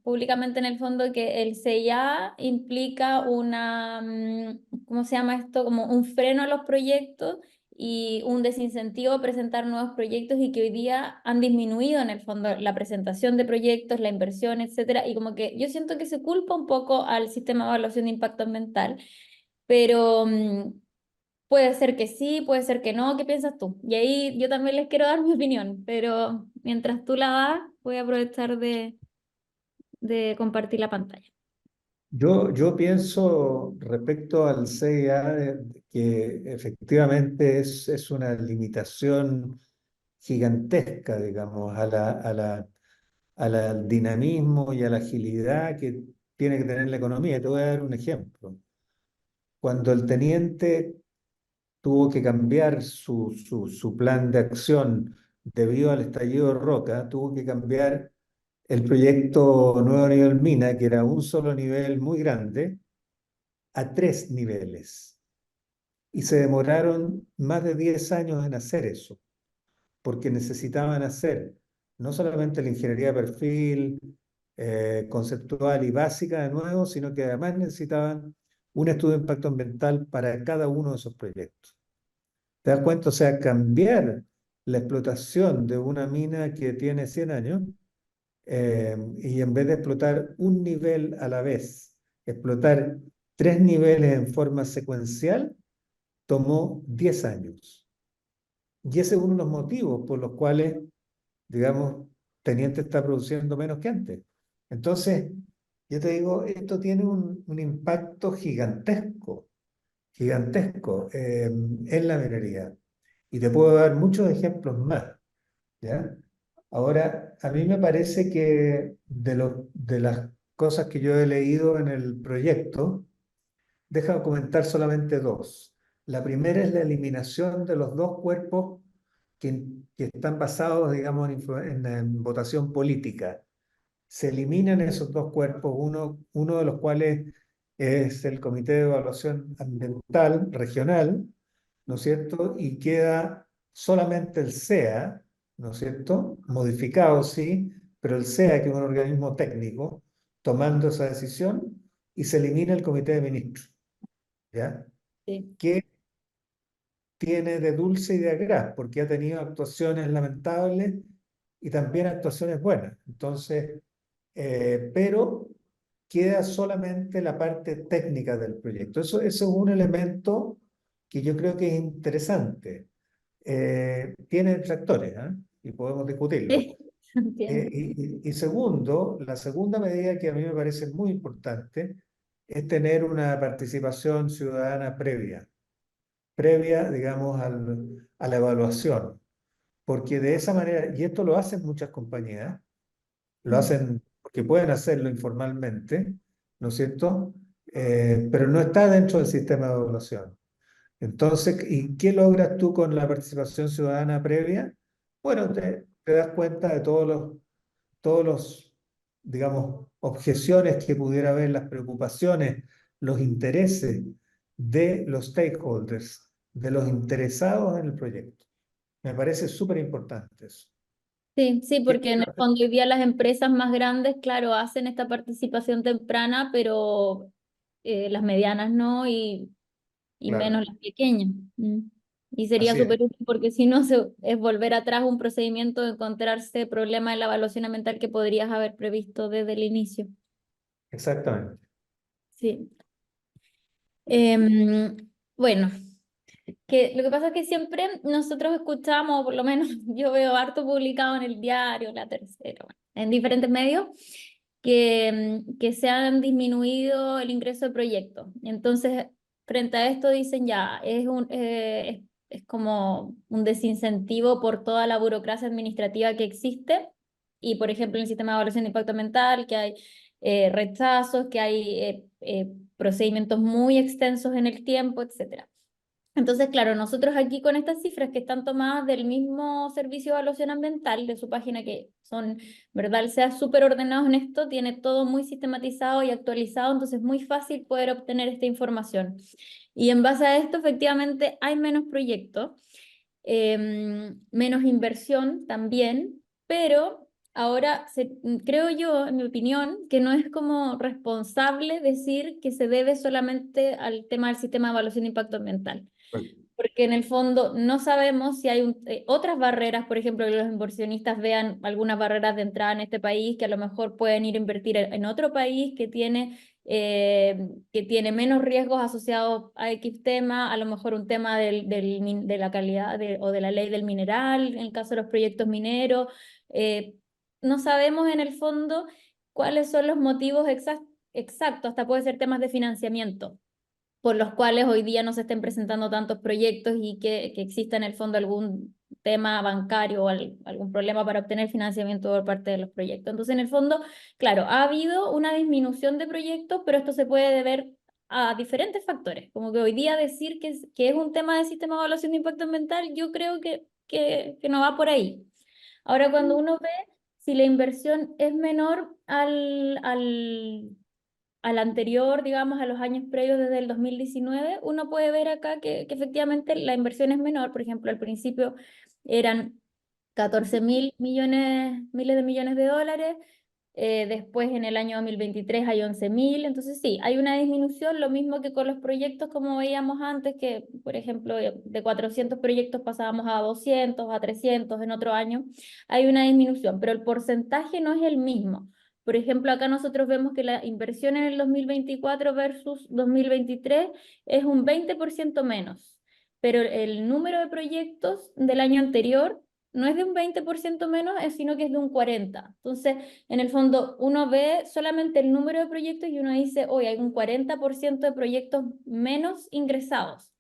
públicamente en el fondo que el CIA implica ¿cómo se llama esto? Como un freno a los proyectos y un desincentivo a presentar nuevos proyectos y que hoy día han disminuido en el fondo la presentación de proyectos, la inversión, etcétera, y como que yo siento que se culpa un poco al sistema de evaluación de impacto ambiental, pero puede ser que sí, puede ser que no, ¿qué piensas tú? Y ahí yo también les quiero dar mi opinión, pero mientras tú la das, voy a aprovechar de compartir la pantalla.
Yo pienso respecto al CIA que efectivamente es una limitación gigantesca, digamos, al dinamismo y a la agilidad que tiene que tener la economía. Te voy a dar un ejemplo. Cuando el teniente tuvo que cambiar su plan de acción debido al estallido de Roca, tuvo que cambiar el proyecto Nuevo Nivel Mina, que era un solo nivel muy grande, a 3 niveles. Y se demoraron más de 10 años en hacer eso, porque necesitaban hacer no solamente la ingeniería de perfil, conceptual y básica de nuevo, sino que además necesitaban un estudio de impacto ambiental para cada uno de esos proyectos. ¿Te das cuenta? O sea, cambiar la explotación de una mina que tiene 100 años y en vez de explotar un nivel a la vez, explotar 3 niveles en forma secuencial, tomó 10 años. Y ese es uno de los motivos por los cuales, digamos, Teniente está produciendo menos que antes. Entonces, yo te digo, esto tiene un impacto gigantesco, gigantesco en la minería. Y te puedo dar muchos ejemplos más, ¿ya? Ahora, a mí me parece que de las cosas que yo he leído en el proyecto, deja comentar solamente dos. La primera es la eliminación de los dos cuerpos que están basados, digamos, en votación política. Se eliminan esos dos cuerpos, uno de los cuales es el Comité de Evaluación Ambiental Regional, ¿no es cierto? Y queda solamente el CEA, ¿no es cierto? Modificado, sí, pero el CEA, que es un organismo técnico, tomando esa decisión, y se elimina el Comité de Ministros, ¿ya?
Sí.
Que tiene de dulce y de agraz, porque ha tenido actuaciones lamentables y también actuaciones buenas. Entonces, pero queda solamente la parte técnica del proyecto. Eso es un elemento que yo creo que es interesante. Tiene detractores, ¿eh? Y podemos discutirlo.
Sí, entiendo.
Y segundo, la segunda medida que a mí me parece muy importante es tener una participación ciudadana previa, digamos, a la evaluación. Porque de esa manera, y esto lo hacen muchas compañías, lo hacen porque pueden hacerlo informalmente, ¿no es cierto? Pero no está dentro del sistema de evaluación. Entonces, ¿y qué logras tú con la participación ciudadana previa? Bueno, te das cuenta de todos los, digamos, objeciones que pudiera haber, las preocupaciones, los intereses de los stakeholders, de los interesados en el proyecto. Me parece súper importante eso.
Sí, sí, porque en el fondo hoy día las empresas más grandes, claro, hacen esta participación temprana, pero las medianas no y
Claro,
menos las pequeñas. Y sería
así es,
súper útil porque si no es volver atrás un procedimiento, encontrarse problemas en la evaluación ambiental que podrías haber previsto desde el inicio.
exactamente.
Sí. Em, bueno, que lo que pasa es que siempre nosotros escuchamos, o por lo menos yo veo harto publicado en el diario, La Tercera, bueno, en diferentes medios, que se han disminuido el ingreso de proyectos. Entonces, frente a esto dicen ya, es como un desincentivo por toda la burocracia administrativa que existe. Y, por ejemplo, en el sistema de evaluación de impacto ambiental, que hay rechazos, que hay procedimientos muy extensos en el tiempo, etcétera. Entonces, claro, nosotros aquí con estas cifras que están tomadas del mismo Servicio de Evaluación Ambiental, de su página, que son, ¿verdad? El SEA súper ordenado en esto, tiene todo muy sistematizado y actualizado, entonces es muy fácil poder obtener esta información. Y en base a esto, efectivamente, hay menos proyectos, menos inversión también, pero ahora creo yo, en mi opinión, que no es como responsable decir que se debe solamente al tema del sistema de evaluación de impacto ambiental, porque en el fondo no sabemos si hay otras barreras, por ejemplo, que los inversionistas vean algunas barreras de entrada en este país, que a lo mejor pueden ir a invertir en otro país que tiene menos riesgos asociados a X tema, a lo mejor un tema de la calidad o de la ley del mineral, en el caso de los proyectos mineros. No sabemos en el fondo cuáles son los motivos exactos, hasta puede ser temas de financiamiento por los cuales hoy día no se estén presentando tantos proyectos y que exista en el fondo algún tema bancario o algún problema para obtener financiamiento por parte de los proyectos. Entonces, en el fondo, claro, ha habido una disminución de proyectos, pero esto se puede deber a diferentes factores. Como que hoy día decir que es un tema de sistema de evaluación de impacto ambiental, yo creo que no va por ahí. Ahora, cuando uno ve si la inversión es menor al anterior, digamos, a los años previos desde el 2019, uno puede ver acá que efectivamente la inversión es menor. Por ejemplo, al principio eran 14.000 millones, miles de millones de dólares, después en el año 2023 hay 11.000, entonces sí, hay una disminución, lo mismo que con los proyectos como veíamos antes, que por ejemplo de 400 proyectos pasábamos a 200, a 300 en otro año, hay una disminución, pero el porcentaje no es el mismo. Por ejemplo, acá nosotros vemos que la inversión en el 2024 versus 2023 es un 20% menos, pero el número de proyectos del año anterior no es de un 20% menos, sino que es de un 40%. Entonces, en el fondo, uno ve solamente el número de proyectos y uno dice, hoy hay un 40% de proyectos menos ingresados.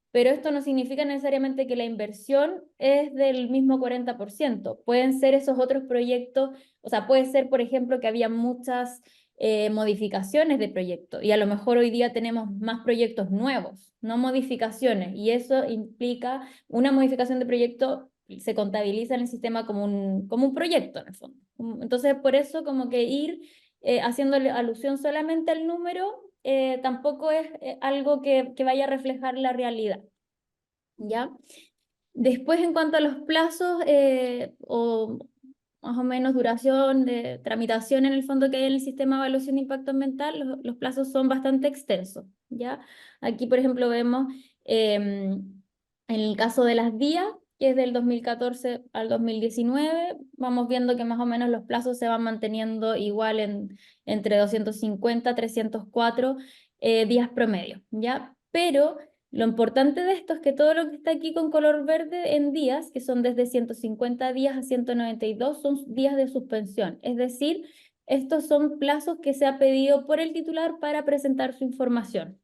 Pero esto no significa necesariamente que la inversión es del mismo 40%. Pueden ser esos otros proyectos, o sea, puede ser, por ejemplo, que había muchas modificaciones de proyecto y a lo mejor hoy día tenemos más proyectos nuevos, no modificaciones, y eso implica una modificación de proyecto se contabiliza en el sistema como un proyecto en el fondo. Entonces, por eso como que ir haciéndole alusión solamente al número tampoco es algo que vaya a reflejar la realidad, ¿ya? Después, en cuanto a los plazos o más o menos duración de tramitación en el fondo que hay en el sistema de evaluación de impacto ambiental, los plazos son bastante extensos, ¿ya? Aquí, por ejemplo, vemos en el caso de las vías, que es del 2014 al 2019, vamos viendo que más o menos los plazos se van manteniendo igual entre 250 a 304 días promedio, ¿ya? Pero lo importante de esto es que todo lo que está aquí con color verde en días, que son desde 150 días a 192, son días de suspensión. Es decir, estos son plazos que se ha pedido por el titular para presentar su información.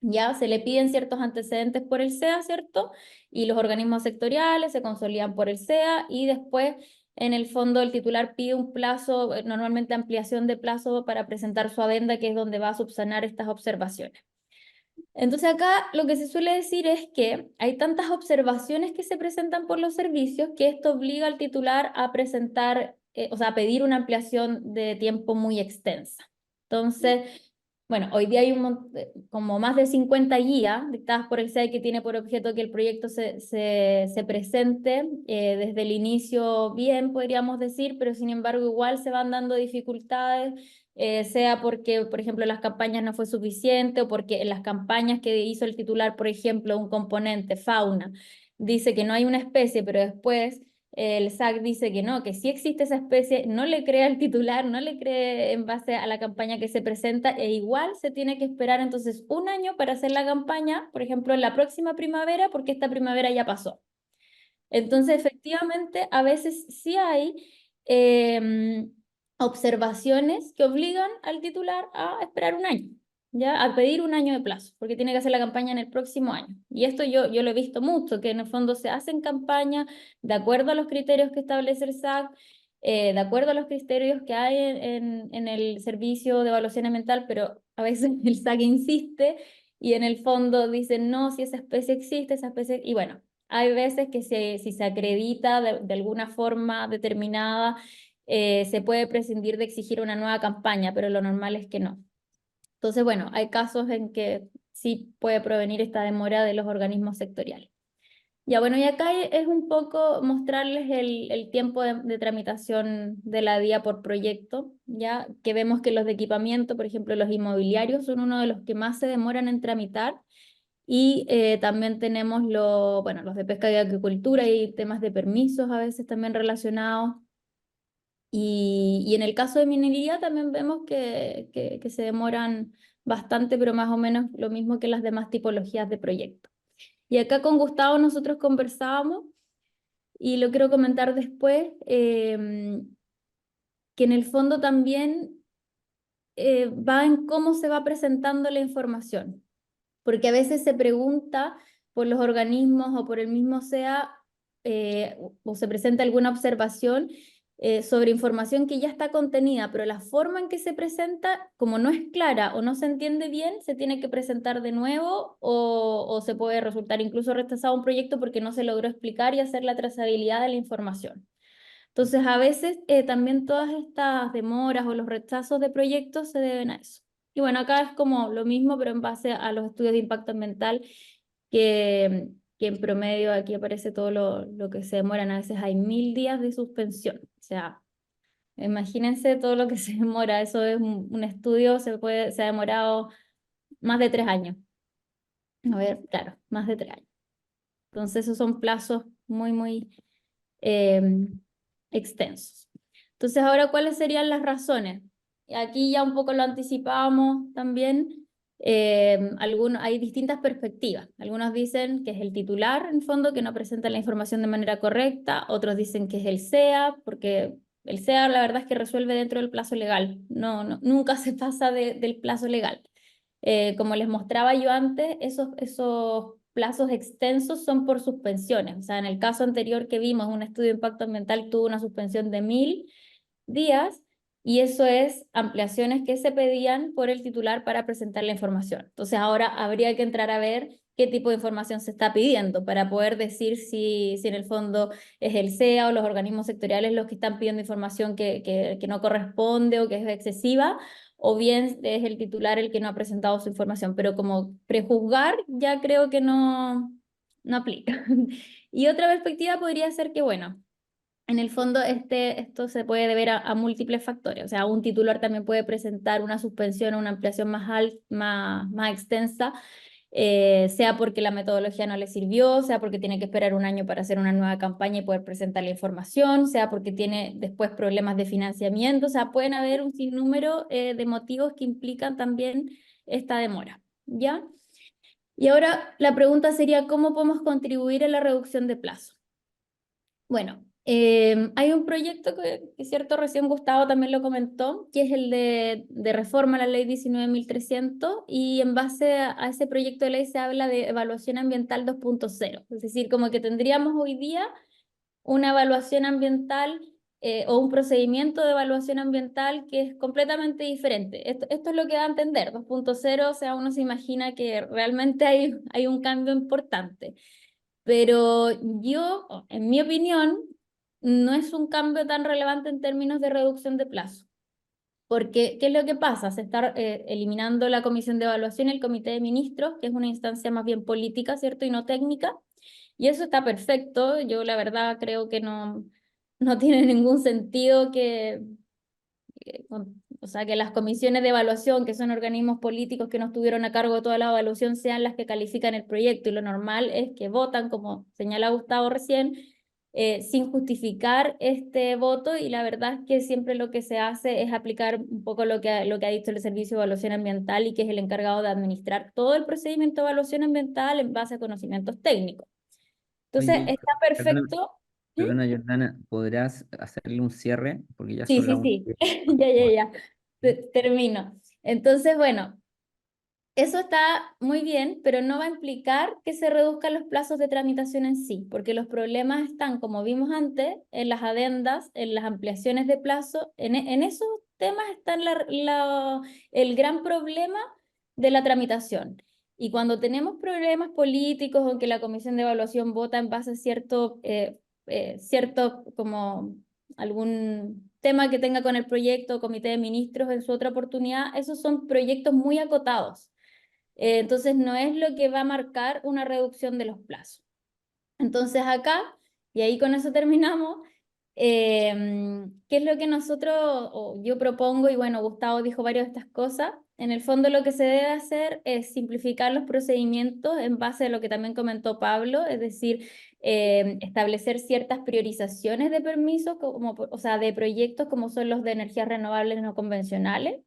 Ya se le piden ciertos antecedentes por el SEA, ¿cierto? Y los organismos sectoriales se consolidan por el SEA y después, en el fondo, el titular pide un plazo, normalmente ampliación de plazo para presentar su adenda, que es donde va a subsanar estas observaciones. Entonces acá lo que se suele decir es que hay tantas observaciones que se presentan por los servicios que esto obliga al titular a presentar, o sea, a pedir una ampliación de tiempo muy extensa. Entonces, bueno, hoy día hay como más de 50 guías dictadas por el SEAD que tiene por objeto que el proyecto se presente desde el inicio bien, podríamos decir, pero sin embargo igual se van dando dificultades, sea porque, por ejemplo, las campañas no fue suficiente o porque en las campañas que hizo el titular, por ejemplo, un componente, fauna, dice que no hay una especie, pero después el SAC dice que no, que sí existe esa especie, no le cree al titular, no le cree en base a la campaña que se presenta, e igual se tiene que esperar entonces un año para hacer la campaña, por ejemplo, en la próxima primavera, porque esta primavera ya pasó. Entonces, efectivamente, a veces sí hay observaciones que obligan al titular a esperar un año, ¿ya? A pedir un año de plazo, porque tiene que hacer la campaña en el próximo año. Y esto yo lo he visto mucho, que en el fondo se hacen campañas de acuerdo a los criterios que establece el SAC, de acuerdo a los criterios que hay en el servicio de evaluación ambiental, pero a veces el SAC insiste y en el fondo dicen, no, si esa especie existe, esa especie... Y bueno, hay veces que si se acredita de alguna forma determinada, se puede prescindir de exigir una nueva campaña, pero lo normal es que no. Entonces, bueno, hay casos en que sí puede provenir esta demora de los organismos sectoriales. Ya, bueno, y acá es un poco mostrarles el tiempo de tramitación de la DIA por proyecto, ya que vemos que los de equipamiento, por ejemplo, los inmobiliarios, son uno de los que más se demoran en tramitar. Y también tenemos bueno, los de pesca y acuicultura y temas de permisos a veces también relacionados. Y en el caso de minería también vemos que se demoran bastante, pero más o menos lo mismo que las demás tipologías de proyectos. Y acá con Gustavo nosotros conversábamos, y lo quiero comentar después, que en el fondo también va en cómo se va presentando la información. Porque a veces se pregunta por los organismos o por el mismo SEA o se presenta alguna observación sobre información que ya está contenida, pero la forma en que se presenta, como no es clara o no se entiende bien, se tiene que presentar de nuevo o se puede resultar incluso rechazado un proyecto porque no se logró explicar y hacer la trazabilidad de la información. Entonces, a veces también todas estas demoras o los rechazos de proyectos se deben a eso. Y bueno, acá es como lo mismo, pero en base a los estudios de impacto ambiental, que en promedio aquí aparece todo lo que se demoran. A veces hay 1000 días de suspensión. O sea, imagínense todo lo que se demora. Eso es un estudio, se ha demorado más de 3 años. A ver, claro, más de 3 años. Entonces, esos son plazos muy, muy extensos. Entonces, ahora, ¿cuáles serían las razones? Aquí ya un poco lo anticipábamos también. Hay distintas perspectivas. Algunos dicen que es el titular, en fondo, que no presenta la información de manera correcta. Otros dicen que es el SEA, porque el SEA la verdad es que resuelve dentro del plazo legal. Nunca se pasa del plazo legal. Como les mostraba yo antes, esos plazos extensos son por suspensiones. O sea, en el caso anterior que vimos, un estudio de impacto ambiental tuvo una suspensión de 1000 días, y eso es ampliaciones que se pedían por el titular para presentar la información. Entonces ahora habría que entrar a ver qué tipo de información se está pidiendo para poder decir si en el fondo es el SEA o los organismos sectoriales los que están pidiendo información que no corresponde o que es excesiva, o bien es el titular el que no ha presentado su información. Pero como prejuzgar ya creo que no aplica. Y otra perspectiva podría ser que, bueno, en el fondo, esto se puede deber a múltiples factores. O sea, un titular también puede presentar una suspensión o una ampliación más extensa, sea porque la metodología no le sirvió, sea porque tiene que esperar un año para hacer una nueva campaña y poder presentar la información, sea porque tiene después problemas de financiamiento. O sea, pueden haber un sinnúmero de motivos que implican también esta demora, ¿ya? Y ahora la pregunta sería, ¿cómo podemos contribuir a la reducción de plazo? Bueno, hay un proyecto que cierto, recién Gustavo también lo comentó, que es el de reforma a la ley 19.300, y en base a ese proyecto de ley se habla de evaluación ambiental 2.0. Es decir, como que tendríamos hoy día una evaluación ambiental o un procedimiento de evaluación ambiental que es completamente diferente. Esto es lo que da a entender. 2.0, o sea, uno se imagina que realmente hay un cambio importante. Pero yo, en mi opinión, no es un cambio tan relevante en términos de reducción de plazo. Porque, ¿qué es lo que pasa? Se está eliminando la comisión de evaluación, el comité de ministros, que es una instancia más bien política, ¿cierto? Y no técnica. Y eso está perfecto. Yo la verdad creo que no tiene ningún sentido o sea, que las comisiones de evaluación, que son organismos políticos que no estuvieron a cargo de toda la evaluación, sean las que califican el proyecto. Y lo normal es que votan, como señala Gustavo recién, sin justificar este voto, y la verdad es que siempre lo que se hace es aplicar un poco lo que ha dicho el Servicio de Evaluación Ambiental, y que es el encargado de administrar todo el procedimiento de evaluación ambiental en base a conocimientos técnicos. Entonces,
Oye,
está
perdona,
perfecto. ¿Mm?
perdona, Jordana, ¿podrás hacerle un cierre? Porque ya
Sí,
son las
sí,
11.
sí, ya. Termino. Entonces, bueno, eso está muy bien, pero no va a implicar que se reduzcan los plazos de tramitación en sí, porque los problemas están, como vimos antes, en las adendas, en las ampliaciones de plazo. En esos temas está el gran problema de la tramitación. Y cuando tenemos problemas políticos o que la comisión de evaluación vota en base a cierto como algún tema que tenga con el proyecto o comité de ministros en su otra oportunidad, esos son proyectos muy acotados. Entonces no es lo que va a marcar una reducción de los plazos. Entonces acá, y ahí con eso terminamos, ¿qué es lo que nosotros, o yo propongo? Y bueno, Gustavo dijo varias de estas cosas. En el fondo lo que se debe hacer es simplificar los procedimientos en base a lo que también comentó Pablo, es decir, establecer ciertas priorizaciones de permisos, o sea, de proyectos como son los de energías renovables no convencionales.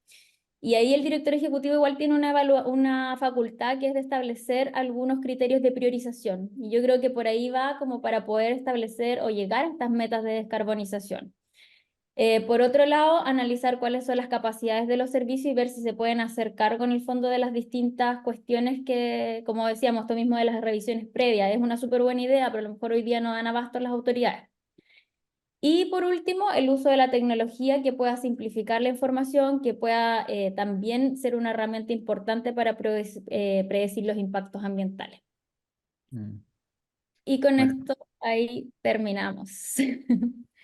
Y ahí el director ejecutivo igual tiene una facultad, que es de establecer algunos criterios de priorización. Y yo creo que por ahí va como para poder establecer o llegar a estas metas de descarbonización. Por otro lado, analizar cuáles son las capacidades de los servicios y ver si se pueden hacer cargo en el fondo de las distintas cuestiones que, como decíamos, esto mismo de las revisiones previas, es una súper buena idea, pero a lo mejor hoy día no dan abasto las autoridades. Y por último, el uso de la tecnología que pueda simplificar la información, que pueda también ser una herramienta importante para predecir los impactos ambientales.
Mm.
Y con
Bueno,
esto ahí terminamos.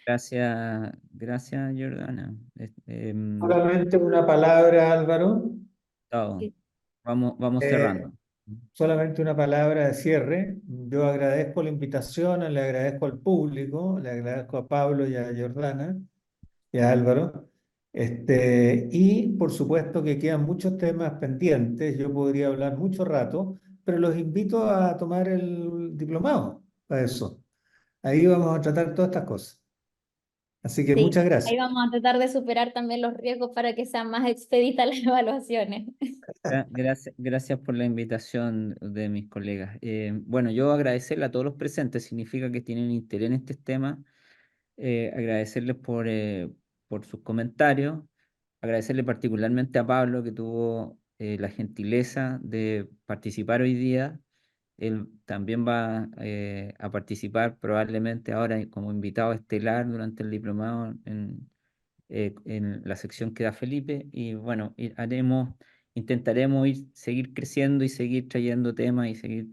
gracias, Jordana.
Solamente una palabra, Álvaro.
Gustavo,
Sí.
vamos
Eh,
cerrando.
Solamente una palabra de cierre. Yo agradezco la invitación, le agradezco al público, le agradezco a Pablo y a Jordana y a Álvaro. Y por supuesto que quedan muchos temas pendientes. Yo podría hablar mucho rato, pero los invito a tomar el diplomado para eso. Ahí vamos a tratar todas estas cosas. Así que
Sí,
muchas
ahí
gracias.
vamos a tratar de superar también los riesgos para que sean más expeditas las evaluaciones.
Gracias por la invitación de mis colegas. Bueno, yo agradecerle a todos los presentes, significa que tienen interés en este tema. Agradecerles por sus comentarios, agradecerle particularmente a Pablo, que tuvo la gentileza de participar hoy día. Él también va a participar probablemente ahora como invitado estelar durante el diplomado en la sección que da Felipe. Y bueno, intentaremos seguir creciendo y seguir trayendo temas y seguir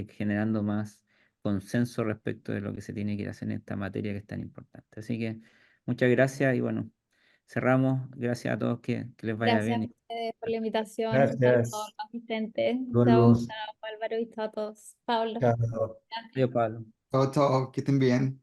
generando más consenso respecto de lo que se tiene que hacer en esta materia que es tan importante. Así que muchas gracias y bueno, cerramos. Gracias a todos, que les vaya
Gracias a
bien.
ustedes por la invitación. Saludos a todos
Gracias.
los asistentes. Chao,
Luego,
Gustavo, Álvaro y chao a todos. Pablo.
chao.
Adiós, Pablo.
Chao, chao, que estén bien.